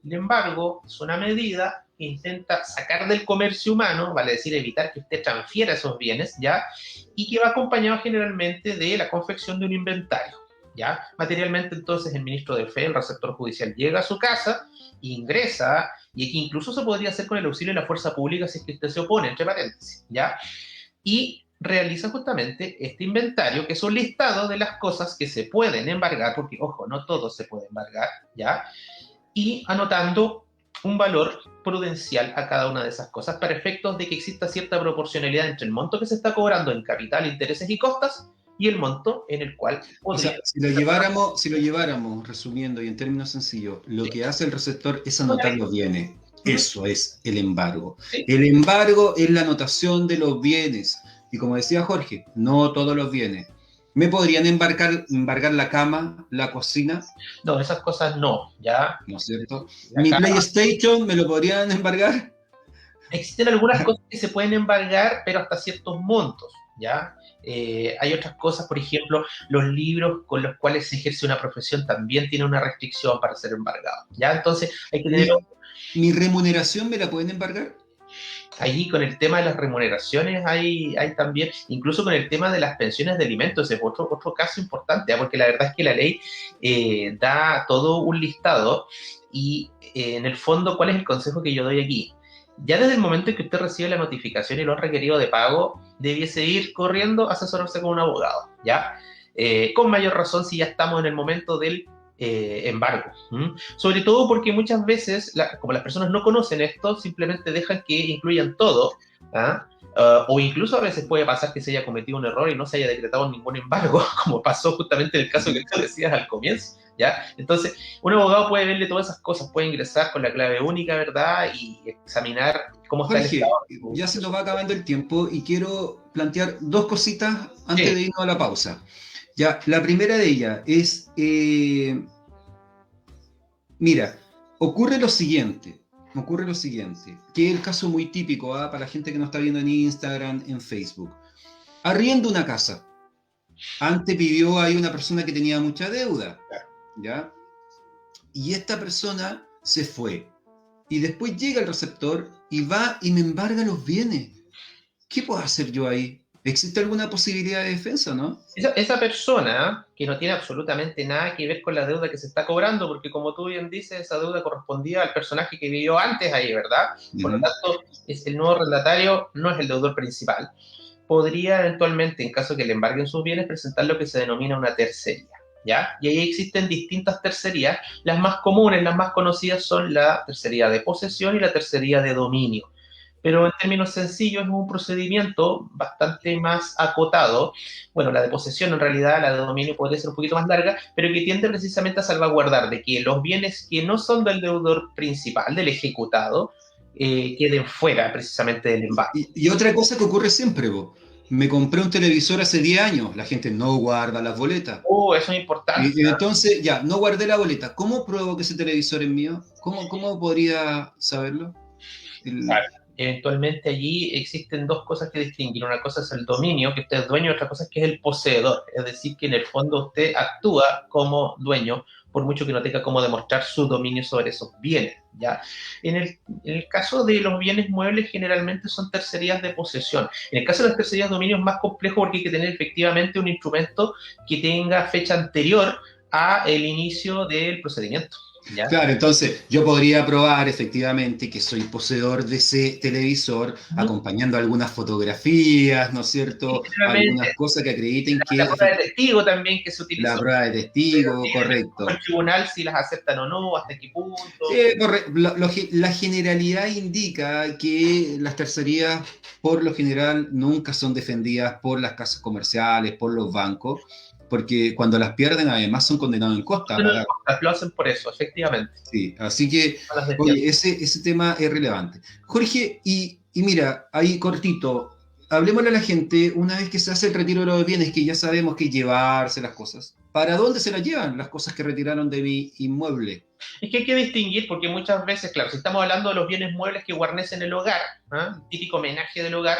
El embargo es una medida que intenta sacar del comercio humano, vale decir, evitar que usted transfiera esos bienes, ¿ya? Y que va acompañado generalmente de la confección de un inventario, ¿ya? Materialmente, entonces, el ministro de Fe, el receptor judicial, llega a su casa, ingresa, y aquí incluso se podría hacer con el auxilio de la fuerza pública si es que usted se opone, entre paréntesis, ¿ya? Y realiza justamente este inventario, que es un listado de las cosas que se pueden embargar, porque, ojo, no todo se puede embargar, ¿ya? Y anotando un valor prudencial a cada una de esas cosas para efectos de que exista cierta proporcionalidad entre el monto que se está cobrando en capital, intereses y costas y el monto en el cual podría... O sea, si lo lleváramos, resumiendo y en términos sencillos, lo que hace el receptor es anotar los bienes. Eso es el embargo. Sí. El embargo es la anotación de los bienes. Y como decía Jorge, no todos los bienes. ¿Me podrían embargar la cama, la cocina? No, esas cosas no, ¿ya? ¿No es cierto? La ¿Mi cama. PlayStation me lo podrían embargar? Existen algunas cosas que se pueden embargar, pero hasta ciertos montos, ¿ya? Hay otras cosas, por ejemplo, los libros con los cuales se ejerce una profesión también tienen una restricción para ser embargados, ¿ya? Entonces hay que tener... ¿Mi remuneración me la pueden embargar? Ahí con el tema de las remuneraciones hay también, incluso con el tema de las pensiones de alimentos, es otro caso importante, ¿eh? Porque la verdad es que la ley da todo un listado y en el fondo, ¿cuál es el consejo que yo doy aquí? Ya desde el momento en que usted recibe la notificación y lo ha requerido de pago, debiese ir corriendo a asesorarse con un abogado, ¿ya? Con mayor razón si ya estamos en el momento del embargo. Sobre todo porque muchas veces, como las personas no conocen esto, simplemente dejan que incluyan todo, ¿ah? O incluso a veces puede pasar que se haya cometido un error y no se haya decretado ningún embargo, como pasó justamente en el caso que tú decías al comienzo, ¿ya? Entonces, un abogado puede verle todas esas cosas, puede ingresar con la clave única, ¿verdad? Y examinar cómo está el Jorge, estado. ya se nos va acabando el tiempo y quiero plantear dos cositas antes Sí. de irnos a la pausa. Ya, la primera de ellas es, mira, ocurre lo siguiente, que es el caso muy típico para la gente que nos está viendo en Instagram, en Facebook. Arriendo una casa. Antes vivió ahí una persona que tenía mucha deuda, ¿ya? Y esta persona se fue. Y después llega el receptor y va y me embarga los bienes. ¿Qué puedo hacer yo ahí? ¿Existe alguna posibilidad de defensa, no? Esa persona que no tiene absolutamente nada que ver con la deuda que se está cobrando, porque como tú bien dices, esa deuda correspondía al personaje que vivió antes ahí, ¿verdad? Por lo tanto, el nuevo arrendatario no es el deudor principal. Podría eventualmente, en caso que le embarguen sus bienes, presentar lo que se denomina una tercería, ¿ya? Y ahí existen distintas tercerías. Las más comunes, las más conocidas son la tercería de posesión y la tercería de dominio. Pero en términos sencillos es un procedimiento bastante más acotado. Bueno, la de posesión en realidad, la de dominio podría ser un poquito más larga, pero que tiende precisamente a salvaguardar de que los bienes que no son del deudor principal, del ejecutado, queden fuera precisamente del embargo. Y otra cosa que ocurre siempre, vos. Me compré un televisor hace 10 años, la gente no guarda las boletas. Eso es importante. Y entonces, ya, no guardé la boleta. ¿Cómo pruebo que ese televisor es mío? ¿Cómo podría saberlo? Claro. Eventualmente allí existen dos cosas que distinguen. Una cosa es el dominio, que usted es dueño, y otra cosa es que es el poseedor. Es decir, que en el fondo usted actúa como dueño, por mucho que no tenga cómo demostrar su dominio sobre esos bienes, ¿ya? En el caso de los bienes muebles, generalmente son tercerías de posesión. En el caso de las tercerías de dominio es más complejo porque hay que tener efectivamente un instrumento que tenga fecha anterior a el inicio del procedimiento. ¿Ya? Claro, entonces yo podría probar efectivamente que soy poseedor de ese televisor, acompañando algunas fotografías, ¿no es cierto? Algunas cosas que acrediten que... La prueba de testigo también que se utiliza. La prueba de testigo, correcto. El tribunal si las aceptan o no, hasta qué punto. La generalidad indica que las tercerías, por lo general, nunca son defendidas por las casas comerciales, por los bancos, porque cuando las pierden además son condenados en costa. Lo hacen por eso, efectivamente. Sí, así que, oye, ese tema es relevante. Jorge, y mira, ahí cortito, hablemosle a la gente, una vez que se hace el retiro de los bienes, que ya sabemos que llevarse las cosas, ¿para dónde se las llevan las cosas que retiraron de mi inmueble? Es que hay que distinguir, porque muchas veces, claro, si estamos hablando de los bienes muebles que guarnecen el hogar, típico homenaje del hogar,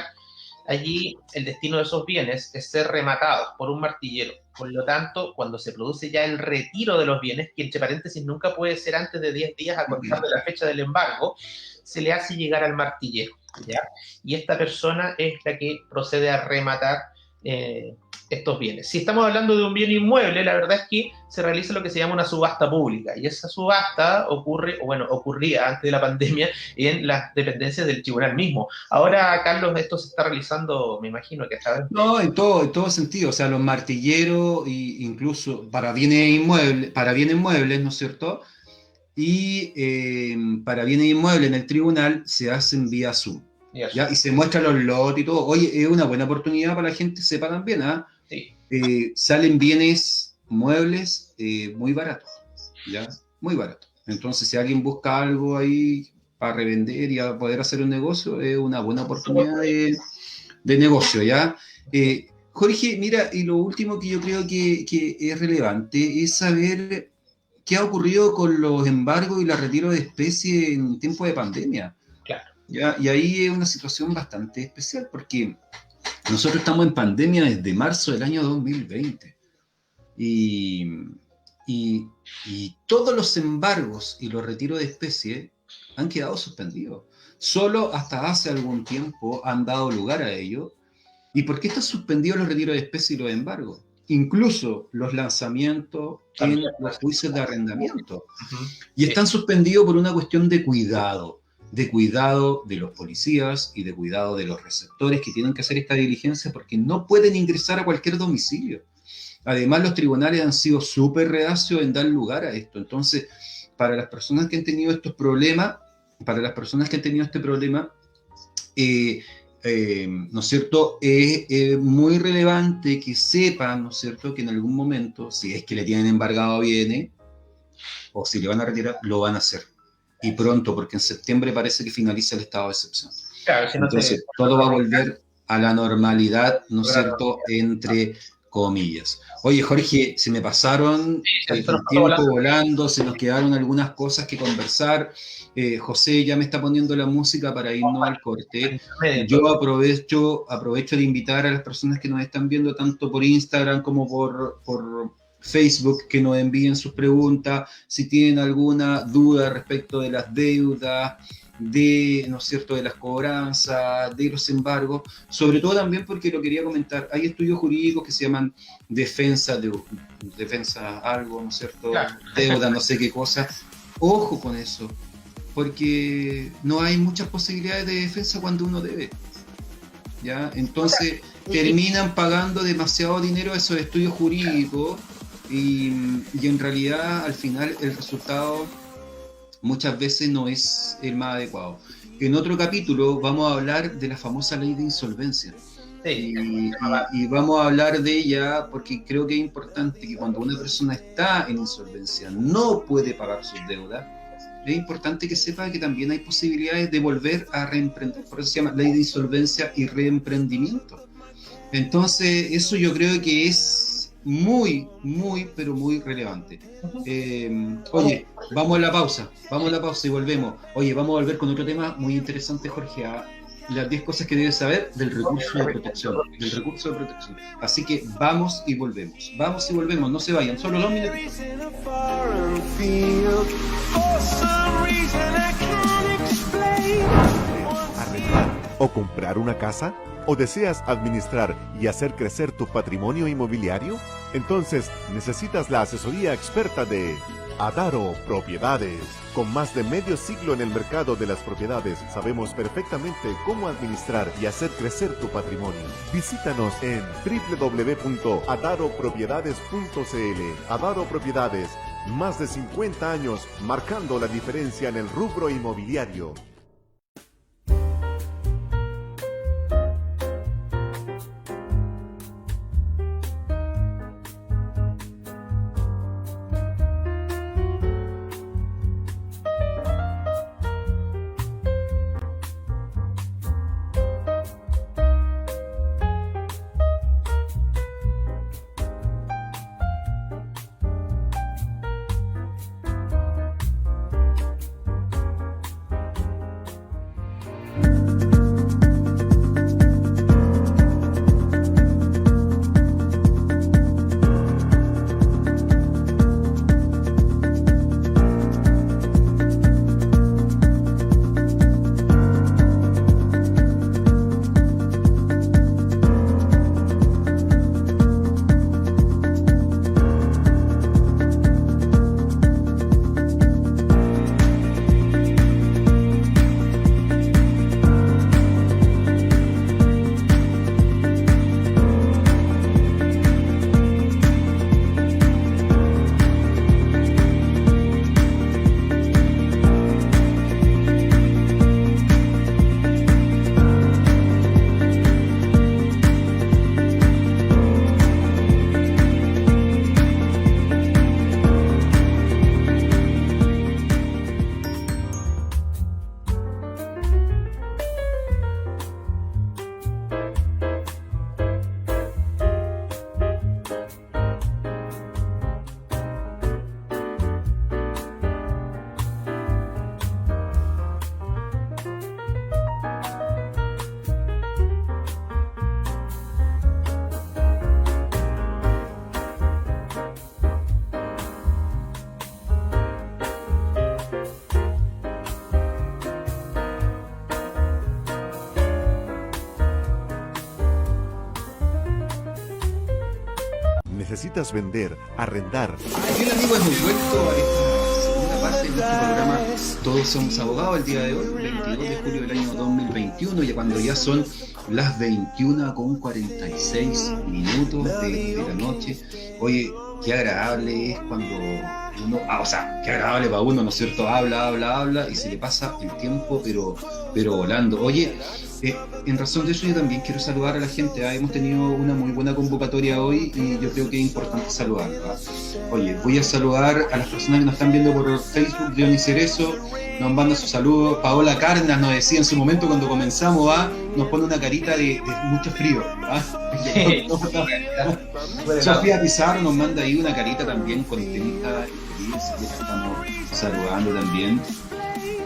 allí el destino de esos bienes es ser rematados por un martillero. Por lo tanto, cuando se produce ya el retiro de los bienes, que entre paréntesis nunca puede ser antes de 10 días a contar de la fecha del embargo, se le hace llegar al martillero, ¿ya? Y esta persona es la que procede a rematar estos bienes. Si estamos hablando de un bien inmueble, la verdad es que se realiza lo que se llama una subasta pública, y esa subasta ocurría antes de la pandemia en las dependencias del tribunal mismo. Ahora, Carlos, esto se está realizando, me imagino que a través de... No, en todo sentido, o sea, los martilleros, incluso para bienes inmuebles, ¿no es cierto? Y para bienes inmuebles en el tribunal se hacen vía Zoom. ¿Ya? Y se muestran los lotes y todo. Oye, es una buena oportunidad para la gente, sepa también, Sí. Salen bienes muebles muy baratos, ¿ya? Muy baratos. Entonces, si alguien busca algo ahí para revender y a poder hacer un negocio, es una buena oportunidad de negocio, ¿ya? Jorge, mira, y lo último que yo creo que es relevante es saber qué ha ocurrido con los embargos y la retiro de especies en tiempo de pandemia. Claro. ¿Ya? Y ahí es una situación bastante especial porque nosotros estamos en pandemia desde marzo del año 2020 y todos los embargos y los retiros de especies han quedado suspendidos. Solo hasta hace algún tiempo han dado lugar a ello. ¿Y por qué están suspendidos los retiros de especies y los embargos? Incluso los lanzamientos en los juicios de arrendamiento. Y están suspendidos por una cuestión de cuidado de los policías y de cuidado de los receptores que tienen que hacer esta diligencia porque no pueden ingresar a cualquier domicilio. Además, los tribunales han sido súper reacios en dar lugar a esto. Entonces, para las personas que han tenido estos problemas, ¿no es cierto? Es muy relevante que sepan, ¿no es cierto?, que en algún momento, si es que le tienen embargado bienes, o si le van a retirar, lo van a hacer. Y pronto, porque en septiembre parece que finaliza el estado de excepción. Claro, si no entonces, todo va a volver a la normalidad, ¿no es cierto?, entre comillas. Oye, Jorge, se me pasaron el tiempo volando, se nos quedaron algunas cosas que conversar. José ya me está poniendo la música para irnos al corte. Yo aprovecho de invitar a las personas que nos están viendo tanto por Instagram como por Facebook, que nos envíen sus preguntas, si tienen alguna duda respecto de las deudas, ¿no es cierto?, de las cobranzas, de los embargos, sobre todo también porque lo quería comentar, hay estudios jurídicos que se llaman defensa algo, ¿no es cierto?, claro. Deuda, no sé qué cosa. Ojo con eso, porque no hay muchas posibilidades de defensa cuando uno debe, ¿ya? Entonces terminan pagando demasiado dinero a esos estudios jurídicos y en realidad al final el resultado muchas veces no es el más adecuado. En otro capítulo vamos a hablar de la famosa ley de insolvencia. Sí, y vamos a hablar de ella porque creo que es importante que cuando una persona está en insolvencia, no puede pagar sus deudas, es importante que sepa que también hay posibilidades de volver a reemprender. Por eso se llama ley de insolvencia y reemprendimiento. Entonces, eso yo creo que es muy, pero muy relevante. Oye, vamos a la pausa y volvemos. Oye, vamos a volver con otro tema muy interesante, Jorge, a las 10 cosas que debes saber del recurso de protección. Así que vamos y volvemos, no se vayan, solo 2 minutos. ¿Arrendar o comprar una casa? ¿O deseas administrar y hacer crecer tu patrimonio inmobiliario? Entonces necesitas la asesoría experta de Adaro Propiedades. Con más de medio siglo en el mercado de las propiedades, sabemos perfectamente cómo administrar y hacer crecer tu patrimonio. Visítanos en www.adaropropiedades.cl. Adaro Propiedades, más de 50 años marcando la diferencia en el rubro inmobiliario. ¿Necesitas vender, arrendar? Bien, amigos, hemos vuelto a esta segunda parte de nuestro programa Todos Somos Abogados el día de hoy, 22 de julio del año 2021, y cuando ya son las 21:46 de la noche. Oye, qué agradable es cuando uno, qué agradable para uno, ¿no es cierto? Habla y se le pasa el tiempo, pero volando. Oye, en razón de eso yo también quiero saludar a la gente. Hemos tenido una muy buena convocatoria hoy y yo creo que es importante saludarla. Oye, voy a saludar a las personas que nos están viendo por Facebook. Johnny Cerezo nos manda su saludo. Paola Carnas nos decía en su momento cuando comenzamos, nos pone una carita de mucho frío. Sofía Pizarro nos manda ahí una carita también contenta y feliz, así que estamos saludando también.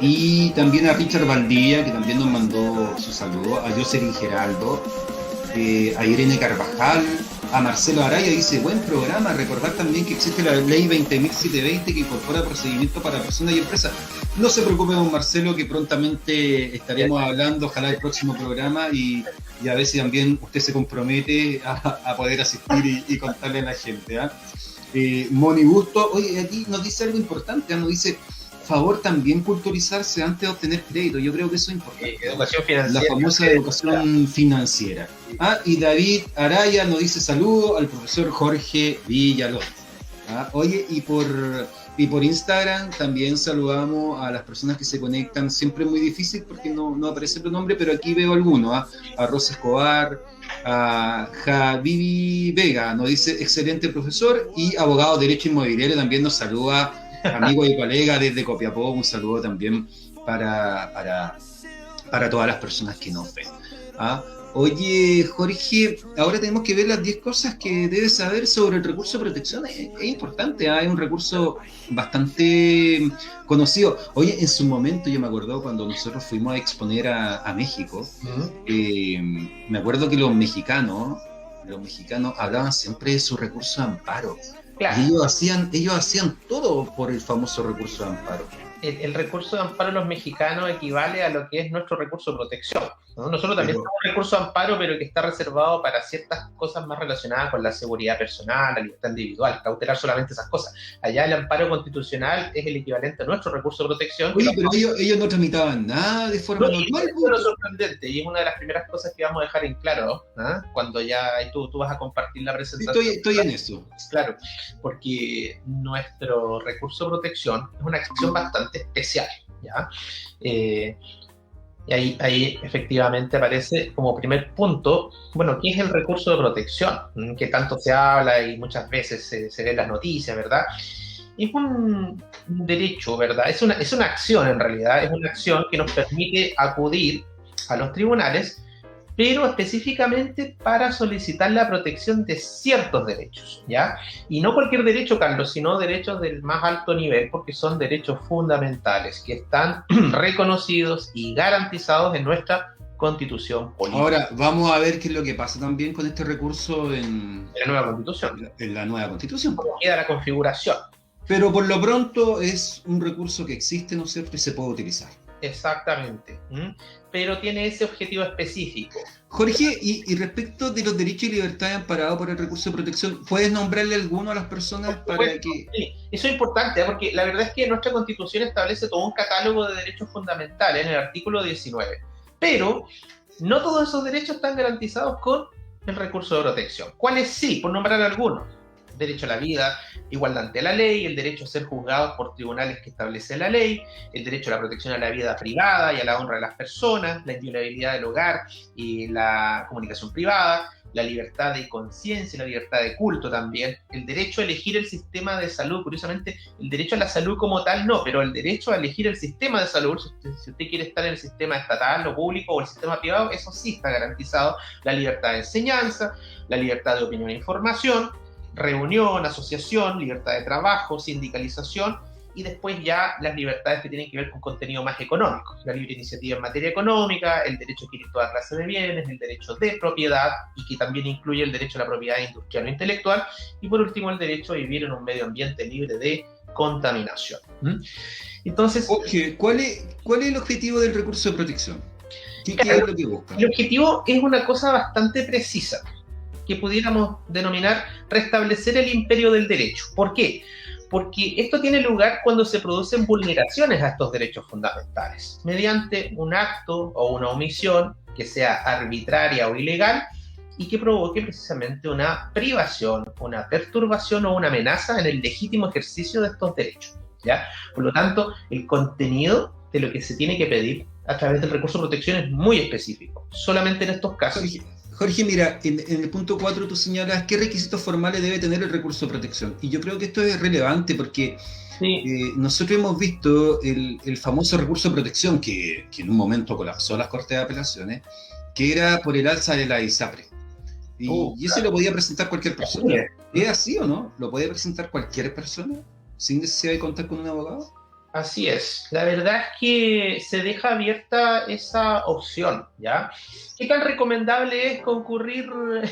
Y también a Richard Valdivia, que también nos mandó su saludo, a Jocelyn Geraldo, a Irene Carvajal, a Marcelo Araya, dice, buen programa, recordar también que existe la ley 20.720 que incorpora procedimientos para personas y empresas. No se preocupe, don Marcelo, que prontamente estaremos hablando, ojalá el próximo programa, y a ver si también usted se compromete a poder asistir y contarle a la gente. Moni Busto, oye, aquí nos dice algo importante, nos dice, favor también culturizarse antes de obtener crédito. Yo creo que eso es importante. Educación financiera. La famosa educación financiera. Y David Araya nos dice saludo al profesor Jorge Villalobos. Oye, y por Instagram también saludamos a las personas que se conectan. Siempre es muy difícil porque no aparece el nombre, pero aquí veo algunos. A Rosa Escobar, a Javivi Vega, nos dice excelente profesor, y abogado de Derecho Inmobiliario también nos saluda. Amigo y colega desde Copiapó, un saludo también para todas las personas que nos ven. Oye, Jorge, ahora tenemos que ver las 10 cosas que debes saber sobre el recurso de protección. Es importante, es un recurso bastante conocido. Oye, en su momento yo me acuerdo cuando nosotros fuimos a exponer a México, me acuerdo que los mexicanos hablaban siempre de su recurso de amparo. Claro. Y ellos hacían todo por el famoso recurso de amparo. El recurso de amparo de los mexicanos equivale a lo que es nuestro recurso de protección, ¿no? Nosotros también tenemos un recurso de amparo, pero que está reservado para ciertas cosas más relacionadas con la seguridad personal, la libertad individual, cautelar solamente esas cosas. Allá el amparo constitucional es el equivalente a nuestro recurso de protección. Oye, pero ellos no tramitaban nada de forma normal. Es lo sorprendente, y es una de las primeras cosas que vamos a dejar en claro, cuando ya tú vas a compartir la presentación. Estoy en eso. Claro, porque nuestro recurso de protección es una acción bastante especial, ¿ya? Y ahí efectivamente aparece como primer punto, bueno, ¿qué es el recurso de protección? Que tanto se habla y muchas veces se ve en las noticias, ¿verdad? Es un derecho, ¿verdad? Es una acción en realidad, es una acción que nos permite acudir a los tribunales, pero específicamente para solicitar la protección de ciertos derechos, ¿ya? Y no cualquier derecho, Carlos, sino derechos del más alto nivel, porque son derechos fundamentales que están reconocidos y garantizados en nuestra Constitución política. Ahora, vamos a ver qué es lo que pasa también con este recurso en la nueva Constitución. En la nueva Constitución. ¿Cómo queda la configuración? Pero por lo pronto es un recurso que existe, ¿no es cierto?, y se puede utilizar. Exactamente. Pero tiene ese objetivo específico. Jorge, y respecto de los derechos y libertades amparados por el recurso de protección, ¿puedes nombrarle alguno a las personas para que...? Sí, eso es importante, porque la verdad es que nuestra Constitución establece todo un catálogo de derechos fundamentales en el artículo 19, pero no todos esos derechos están garantizados con el recurso de protección. ¿Cuáles sí? Por nombrar algunos. Derecho a la vida, igualdad ante la ley, el derecho a ser juzgados por tribunales que establece la ley, el derecho a la protección a la vida privada y a la honra de las personas, la inviolabilidad del hogar y la comunicación privada, la libertad de conciencia y la libertad de culto también, el derecho a elegir el sistema de salud, curiosamente el derecho a la salud como tal no, pero el derecho a elegir el sistema de salud, si usted quiere estar en el sistema estatal o público o el sistema privado, eso sí está garantizado, la libertad de enseñanza, la libertad de opinión e información, reunión, asociación, libertad de trabajo, sindicalización, y después ya las libertades que tienen que ver con contenido más económico, la libre iniciativa en materia económica, el derecho a adquirir toda clase de bienes, el derecho de propiedad, y que también incluye el derecho a la propiedad industrial o intelectual, y por último el derecho a vivir en un medio ambiente libre de contaminación. Entonces, ¿cuál es el objetivo del recurso de protección? ¿Qué es lo que busca? El objetivo es una cosa bastante precisa, que pudiéramos denominar restablecer el imperio del derecho. ¿Por qué? porque esto tiene lugar cuando se producen vulneraciones a estos derechos fundamentales, mediante un acto o una omisión que sea arbitraria o ilegal y que provoque precisamente una privación, una perturbación o una amenaza en el legítimo ejercicio de estos derechos, ¿ya? Por lo tanto, el contenido de lo que se tiene que pedir a través del recurso de protección es muy específico, solamente en estos casos. Jorge, mira, en el punto 4 tú señalas qué requisitos formales debe tener el recurso de protección. Y yo creo que esto es relevante porque nosotros hemos visto el famoso recurso de protección que en un momento colapsó las Cortes de Apelaciones, que era por el alza de la ISAPRE. Y ese lo podía presentar cualquier persona. ¿Es así o no? ¿Lo puede presentar cualquier persona sin necesidad de contar con un abogado? Así es. La verdad es que se deja abierta esa opción, ¿ya? ¿Qué tan recomendable es concurrir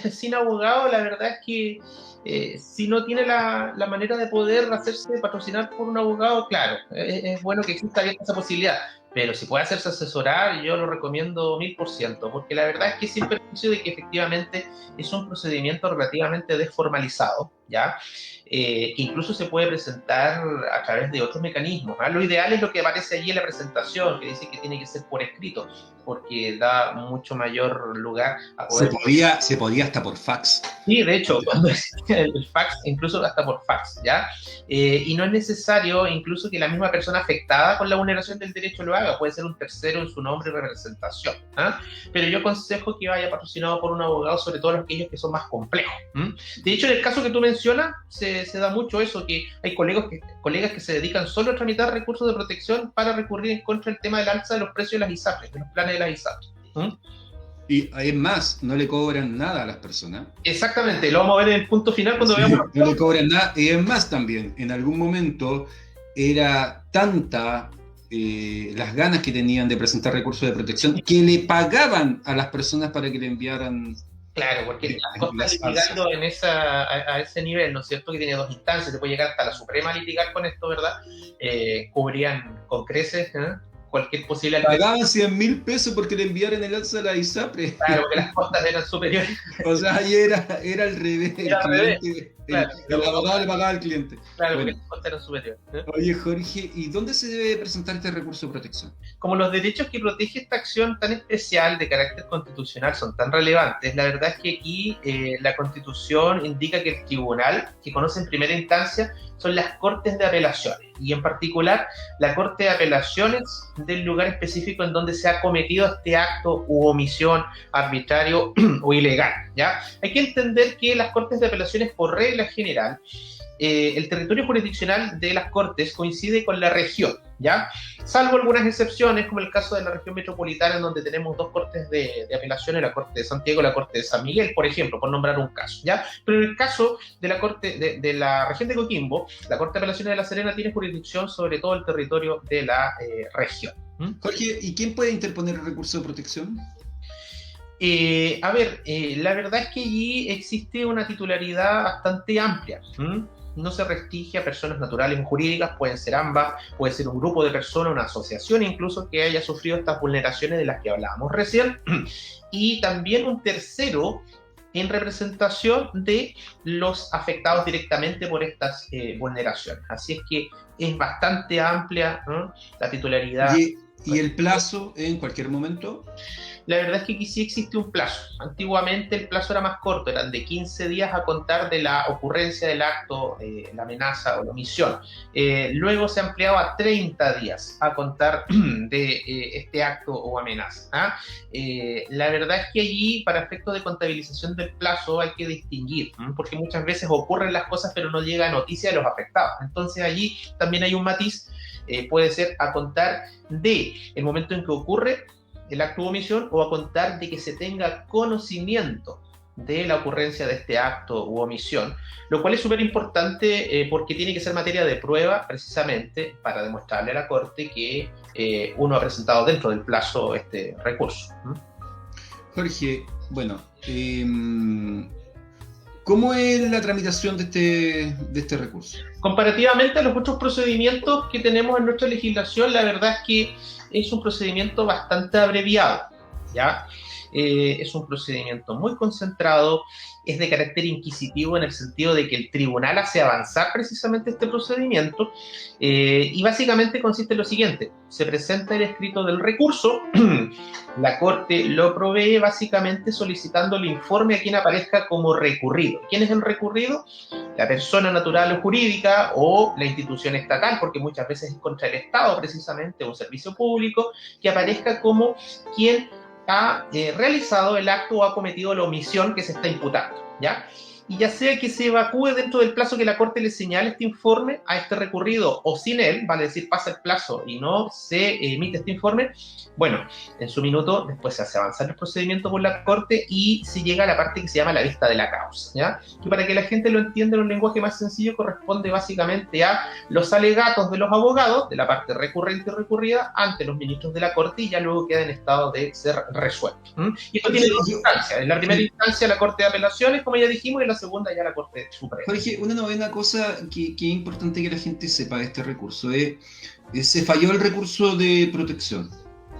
sin abogado? La verdad es que si no tiene la manera de poder hacerse patrocinar por un abogado, claro, es bueno que exista abierta esa posibilidad. Pero si puede hacerse asesorar, yo lo recomiendo 1000%, porque la verdad es que sin perjuicio de que efectivamente es un procedimiento relativamente desformalizado, ¿ya? Que incluso se puede presentar a través de otros mecanismos, ¿ah? Lo ideal es lo que aparece allí en la presentación, que dice que tiene que ser por escrito, porque da mucho mayor lugar a poder... Se podía hasta por fax. Sí, de hecho, cuando existía el fax, incluso hasta por fax, ¿ya? Y no es necesario incluso que la misma persona afectada con la vulneración del derecho lo haga, puede ser un tercero en su nombre y representación, ¿ah? Pero yo aconsejo que vaya patrocinado por un abogado, sobre todo aquellos que son más complejos. De hecho, en el caso que tú mencionas, se da mucho eso, que hay colegas que se dedican solo a tramitar recursos de protección para recurrir en contra del tema del alza de los precios de las ISAPRES, de los planes de las ISAPRES. Y es más, no le cobran nada a las personas. Exactamente, lo vamos a ver en el punto final cuando veamos. No le cobran nada, y es más también, en algún momento era tanta las ganas que tenían de presentar recursos de protección que le pagaban a las personas para que le enviaran. Claro, porque las litigando a ese nivel, ¿no es cierto? Que tiene dos instancias, se puede llegar hasta la Suprema a litigar con esto, ¿verdad? Cubrían con creces cualquier posible... Pagaban 100.000 pesos porque le enviaran el alza de la ISAPRE. Claro, porque las costas eran superiores. O sea, ahí era al revés. Era al revés. Claro, el abogado le pagaba al cliente. Claro, bueno, porque las costas eran superiores. Oye, Jorge, ¿y dónde se debe presentar este recurso de protección? Como los derechos que protege esta acción tan especial de carácter constitucional son tan relevantes, la verdad es que aquí la Constitución indica que el tribunal que conoce en primera instancia son las Cortes de Apelaciones, y en particular la Corte de Apelaciones del lugar específico en donde se ha cometido este acto u omisión arbitrario o ilegal, ¿ya? Hay que entender que las Cortes de Apelaciones, por regla general, el territorio jurisdiccional de las Cortes coincide con la región, ¿ya? Salvo algunas excepciones, como el caso de la región metropolitana, en donde tenemos dos Cortes de Apelaciones, la Corte de Santiago y la Corte de San Miguel, por ejemplo, por nombrar un caso, ¿ya? Pero en el caso de la Corte de la región de Coquimbo, la Corte de Apelaciones de La Serena tiene jurisdicción sobre todo el territorio de la región. Jorge, ¿y quién puede interponer el recurso de protección? La verdad es que allí existe una titularidad bastante amplia. No se restringe a personas naturales o jurídicas, pueden ser ambas, puede ser un grupo de personas, una asociación incluso que haya sufrido estas vulneraciones de las que hablábamos recién, y también un tercero en representación de los afectados directamente por estas vulneraciones. Así es que es bastante amplia la titularidad. ¿Y el plazo en cualquier momento? La verdad es que aquí sí existe un plazo. Antiguamente el plazo era más corto, eran de 15 días a contar de la ocurrencia del acto, la amenaza o la omisión. Luego se ampliaba a 30 días a contar de este acto o amenaza. La verdad es que allí, para efectos de contabilización del plazo, hay que distinguir, porque muchas veces ocurren las cosas pero no llega noticia de los afectados. Entonces allí también hay un matiz, puede ser a contar de el momento en que ocurre el acto o omisión, o a contar de que se tenga conocimiento de la ocurrencia de este acto u omisión, lo cual es súper importante porque tiene que ser materia de prueba precisamente para demostrarle a la Corte que uno ha presentado dentro del plazo este recurso. Jorge, bueno, ¿cómo es la tramitación de este recurso? Comparativamente a los otros procedimientos que tenemos en nuestra legislación, la verdad es que es un procedimiento bastante abreviado, ¿ya? es un procedimiento muy concentrado, es de carácter inquisitivo en el sentido de que el tribunal hace avanzar precisamente este procedimiento, y básicamente consiste en lo siguiente: se presenta el escrito del recurso, la Corte lo provee básicamente solicitando el informe a quien aparezca como recurrido. ¿Quién es el recurrido? La persona natural o jurídica o la institución estatal, porque muchas veces es contra el Estado precisamente, un servicio público, que aparezca como quien ha realizado el acto o ha cometido la omisión que se está imputando, ¿ya? Y ya sea que se evacúe dentro del plazo que la Corte le señale este informe a este recurrido, o sin él, vale decir, pasa el plazo y no se emite este informe, bueno, en su minuto después se hace avanzar el procedimiento por la Corte y se llega a la parte que se llama la vista de la causa, ¿ya? Que para que la gente lo entienda en un lenguaje más sencillo, corresponde básicamente a los alegatos de los abogados, de la parte recurrente y recurrida, ante los ministros de la Corte, y ya luego queda en estado de ser resuelto. Y esto tiene dos instancias. En la primera instancia la Corte de Apelaciones, como ya dijimos, y en la segunda ya la Corte Suprema. Jorge, una novena cosa que es importante que la gente sepa de este recurso es se falló el recurso de protección,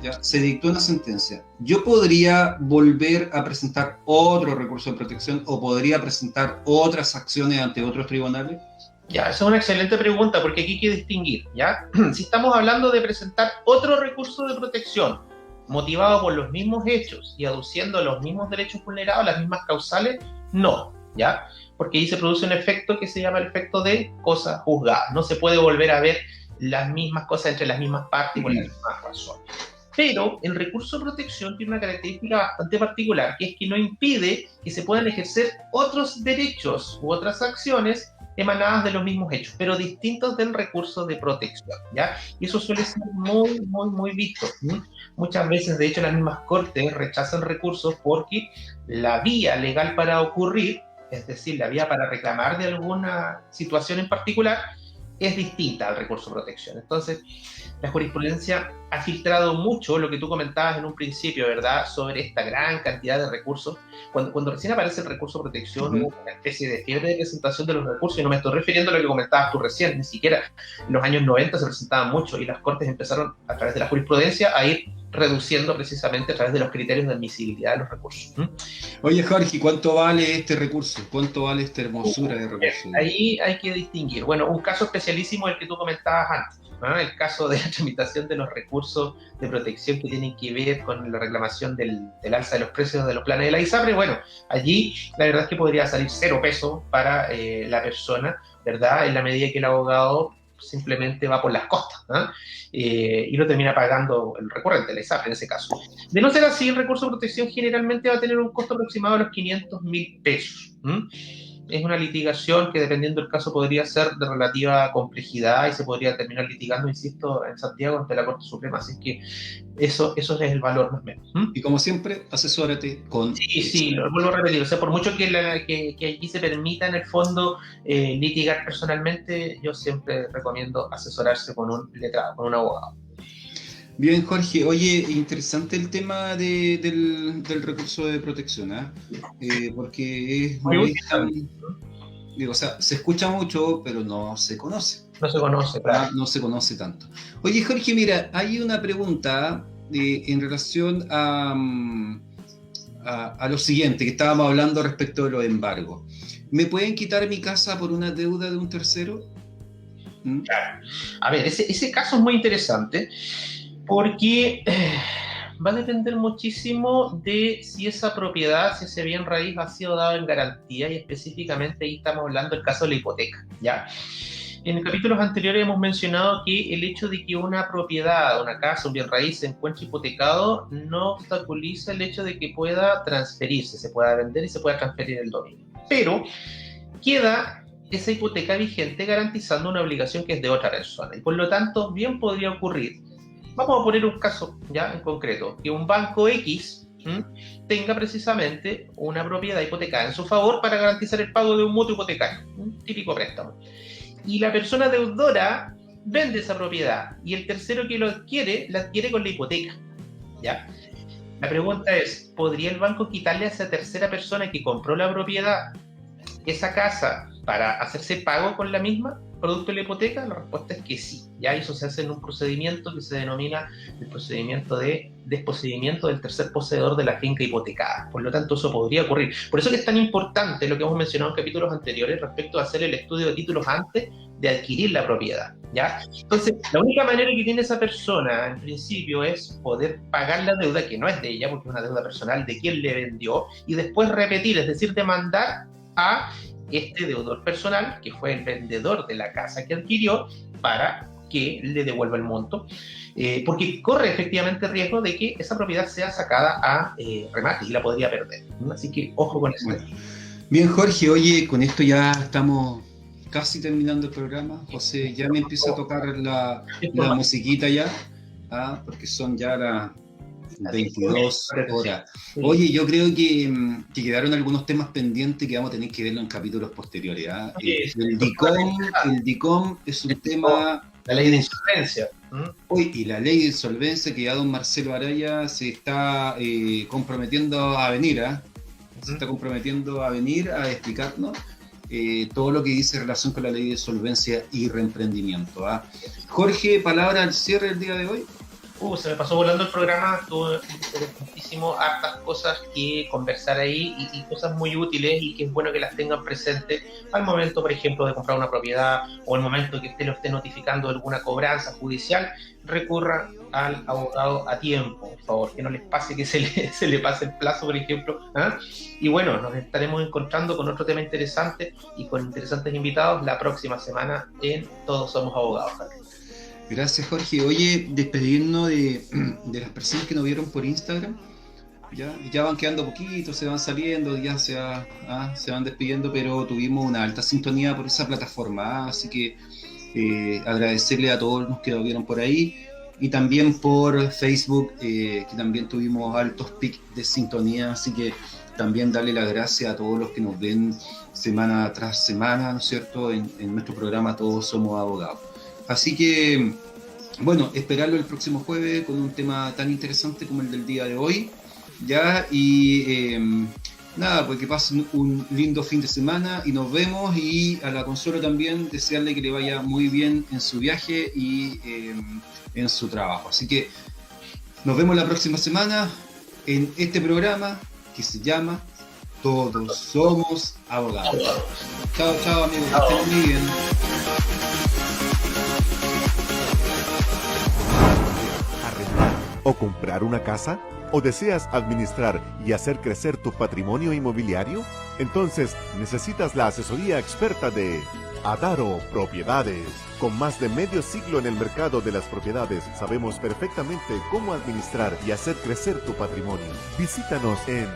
¿ya? Se dictó una sentencia. ¿Yo podría volver a presentar otro recurso de protección o podría presentar otras acciones ante otros tribunales? Ya, esa es una excelente pregunta, porque aquí hay que distinguir, ¿ya? Si estamos hablando de presentar otro recurso de protección motivado por los mismos hechos y aduciendo los mismos derechos vulnerados, las mismas causales, no, ¿ya? Porque ahí se produce un efecto que se llama el efecto de cosa juzgada. No se puede volver a ver las mismas cosas entre las mismas partes y por las mismas razones. Pero el recurso de protección tiene una característica bastante particular, que es que no impide que se puedan ejercer otros derechos u otras acciones emanadas de los mismos hechos, pero distintos del recurso de protección, ¿ya? Y eso suele ser muy visto, ¿sí? Muchas veces, de hecho, las mismas cortes rechazan recursos porque la vía legal para ocurrir, es decir, la vía para reclamar de alguna situación en particular, es distinta al recurso de protección. Entonces, la jurisprudencia ha filtrado mucho lo que tú comentabas en un principio, ¿verdad?, sobre esta gran cantidad de recursos. Cuando recién aparece el recurso de protección, hubo una especie de fiebre de presentación de los recursos, y no me estoy refiriendo a lo que comentabas tú recién, ni siquiera en los años 90 se presentaban mucho, y las cortes empezaron, a través de la jurisprudencia, a ir reduciendo precisamente a través de los criterios de admisibilidad de los recursos. Oye, Jorge, ¿cuánto vale este recurso? ¿Cuánto vale esta hermosura de recurso? Ahí hay que distinguir. Bueno, un caso especialísimo es el que tú comentabas antes, ¿no? El caso de la tramitación de los recursos de protección que tienen que ver con la reclamación del alza de los precios de los planes de la ISAPRE. Bueno, allí la verdad es que podría salir 0 pesos para la persona, ¿verdad?, en la medida que el abogado simplemente va por las costas, ¿no? Y lo termina pagando el recurrente, la ISAPRE en ese caso. De no ser así, el recurso de protección generalmente va a tener un costo aproximado de los 500.000 pesos. Es una litigación que, dependiendo del caso, podría ser de relativa complejidad y se podría terminar litigando, insisto, en Santiago ante la Corte Suprema. Así que eso es el valor más o menos. Y como siempre, asesórate con... Sí, lo vuelvo a repetir. O sea, por mucho que aquí se permita en el fondo litigar personalmente, yo siempre recomiendo asesorarse con un letrado, con un abogado. Bien, Jorge. Oye, interesante el tema del recurso de protección, porque es muy digo, o sea, se escucha mucho, pero no se conoce. No se conoce, claro. No se conoce tanto. Oye, Jorge, mira, hay una pregunta en relación a lo siguiente, que estábamos hablando respecto de los embargos. ¿Me pueden quitar mi casa por una deuda de un tercero? Claro. A ver, ese caso es muy interesante, porque va a depender muchísimo de si esa propiedad, si ese bien raíz ha sido dado en garantía, y específicamente ahí estamos hablando del caso de la hipoteca, ¿ya? En capítulos anteriores hemos mencionado que el hecho de que una propiedad, una casa, un bien raíz se encuentre hipotecado no obstaculiza el hecho de que pueda transferirse, se pueda vender y se pueda transferir el dominio. Pero queda esa hipoteca vigente garantizando una obligación que es de otra persona, y por lo tanto bien podría ocurrir. Vamos a poner un caso ya en concreto, que un banco X tenga precisamente una propiedad hipotecada en su favor para garantizar el pago de un mutuo hipotecario, un típico préstamo. Y la persona deudora vende esa propiedad y el tercero que lo adquiere, la adquiere con la hipoteca, ¿ya? La pregunta es, ¿podría el banco quitarle a esa tercera persona que compró la propiedad esa casa para hacerse pago con la misma, producto de la hipoteca? La respuesta es que sí, ya eso se hace en un procedimiento que se denomina el procedimiento de desposeimiento del tercer poseedor de la finca hipotecada. Por lo tanto, eso podría ocurrir. Por eso que es tan importante lo que hemos mencionado en capítulos anteriores respecto a hacer el estudio de títulos antes de adquirir la propiedad, ¿ya? Entonces, la única manera que tiene esa persona, en principio, es poder pagar la deuda, que no es de ella, porque es una deuda personal de quien le vendió, y después repetir, es decir, demandar a este deudor personal, que fue el vendedor de la casa que adquirió, para que le devuelva el monto, porque corre efectivamente el riesgo de que esa propiedad sea sacada a remate y la podría perder. Así que ojo con eso. Bueno. Bien, Jorge, oye, con esto ya estamos casi terminando el programa. José, ya me empieza a tocar la musiquita ya, porque son ya las 22 horas. Oye, yo creo que quedaron algunos temas pendientes que vamos a tener que verlo en capítulos posteriores. El DICOM es un tema... La ley de insolvencia. Hoy, y la ley de insolvencia, que ya don Marcelo Araya se está comprometiendo a venir, se está comprometiendo a venir a explicarnos todo lo que dice en relación con la ley de insolvencia y reemprendimiento. Jorge, palabra al cierre del día de hoy. Se me pasó volando el programa, estuvo interesantísimo, hartas cosas que conversar ahí y cosas muy útiles y que es bueno que las tengan presentes al momento, por ejemplo, de comprar una propiedad o al momento que usted lo esté notificando de alguna cobranza judicial, recurra al abogado a tiempo, por favor, que no les pase que se le pase el plazo, por ejemplo. Y bueno, nos estaremos encontrando con otro tema interesante y con interesantes invitados la próxima semana en Todos Somos Abogados. Gracias, Jorge. Oye, despedirnos de las personas que nos vieron por Instagram. Ya van quedando poquitos, se van saliendo, ya se van despidiendo, pero tuvimos una alta sintonía por esa plataforma. Así que agradecerle a todos los que nos vieron por ahí. Y también por Facebook, que también tuvimos altos pics de sintonía. Así que también darle las gracias a todos los que nos ven semana tras semana, ¿no es cierto?, en nuestro programa Todos Somos Abogados. Así que, bueno, esperarlo el próximo jueves con un tema tan interesante como el del día de hoy, ¿ya? Y nada, pues que pasen un lindo fin de semana y nos vemos. Y a la Consuelo también desearle que le vaya muy bien en su viaje y en su trabajo. Así que nos vemos la próxima semana en este programa que se llama Todos Somos Abogados. Chao, chao, amigos, que estén muy bien. ¿O comprar una casa? ¿O deseas administrar y hacer crecer tu patrimonio inmobiliario? Entonces necesitas la asesoría experta de Adaro Propiedades. Con más de medio siglo en el mercado de las propiedades, sabemos perfectamente cómo administrar y hacer crecer tu patrimonio. Visítanos en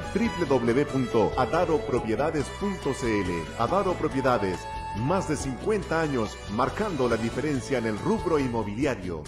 www.adaropropiedades.cl. Adaro Propiedades, más de 50 años marcando la diferencia en el rubro inmobiliario.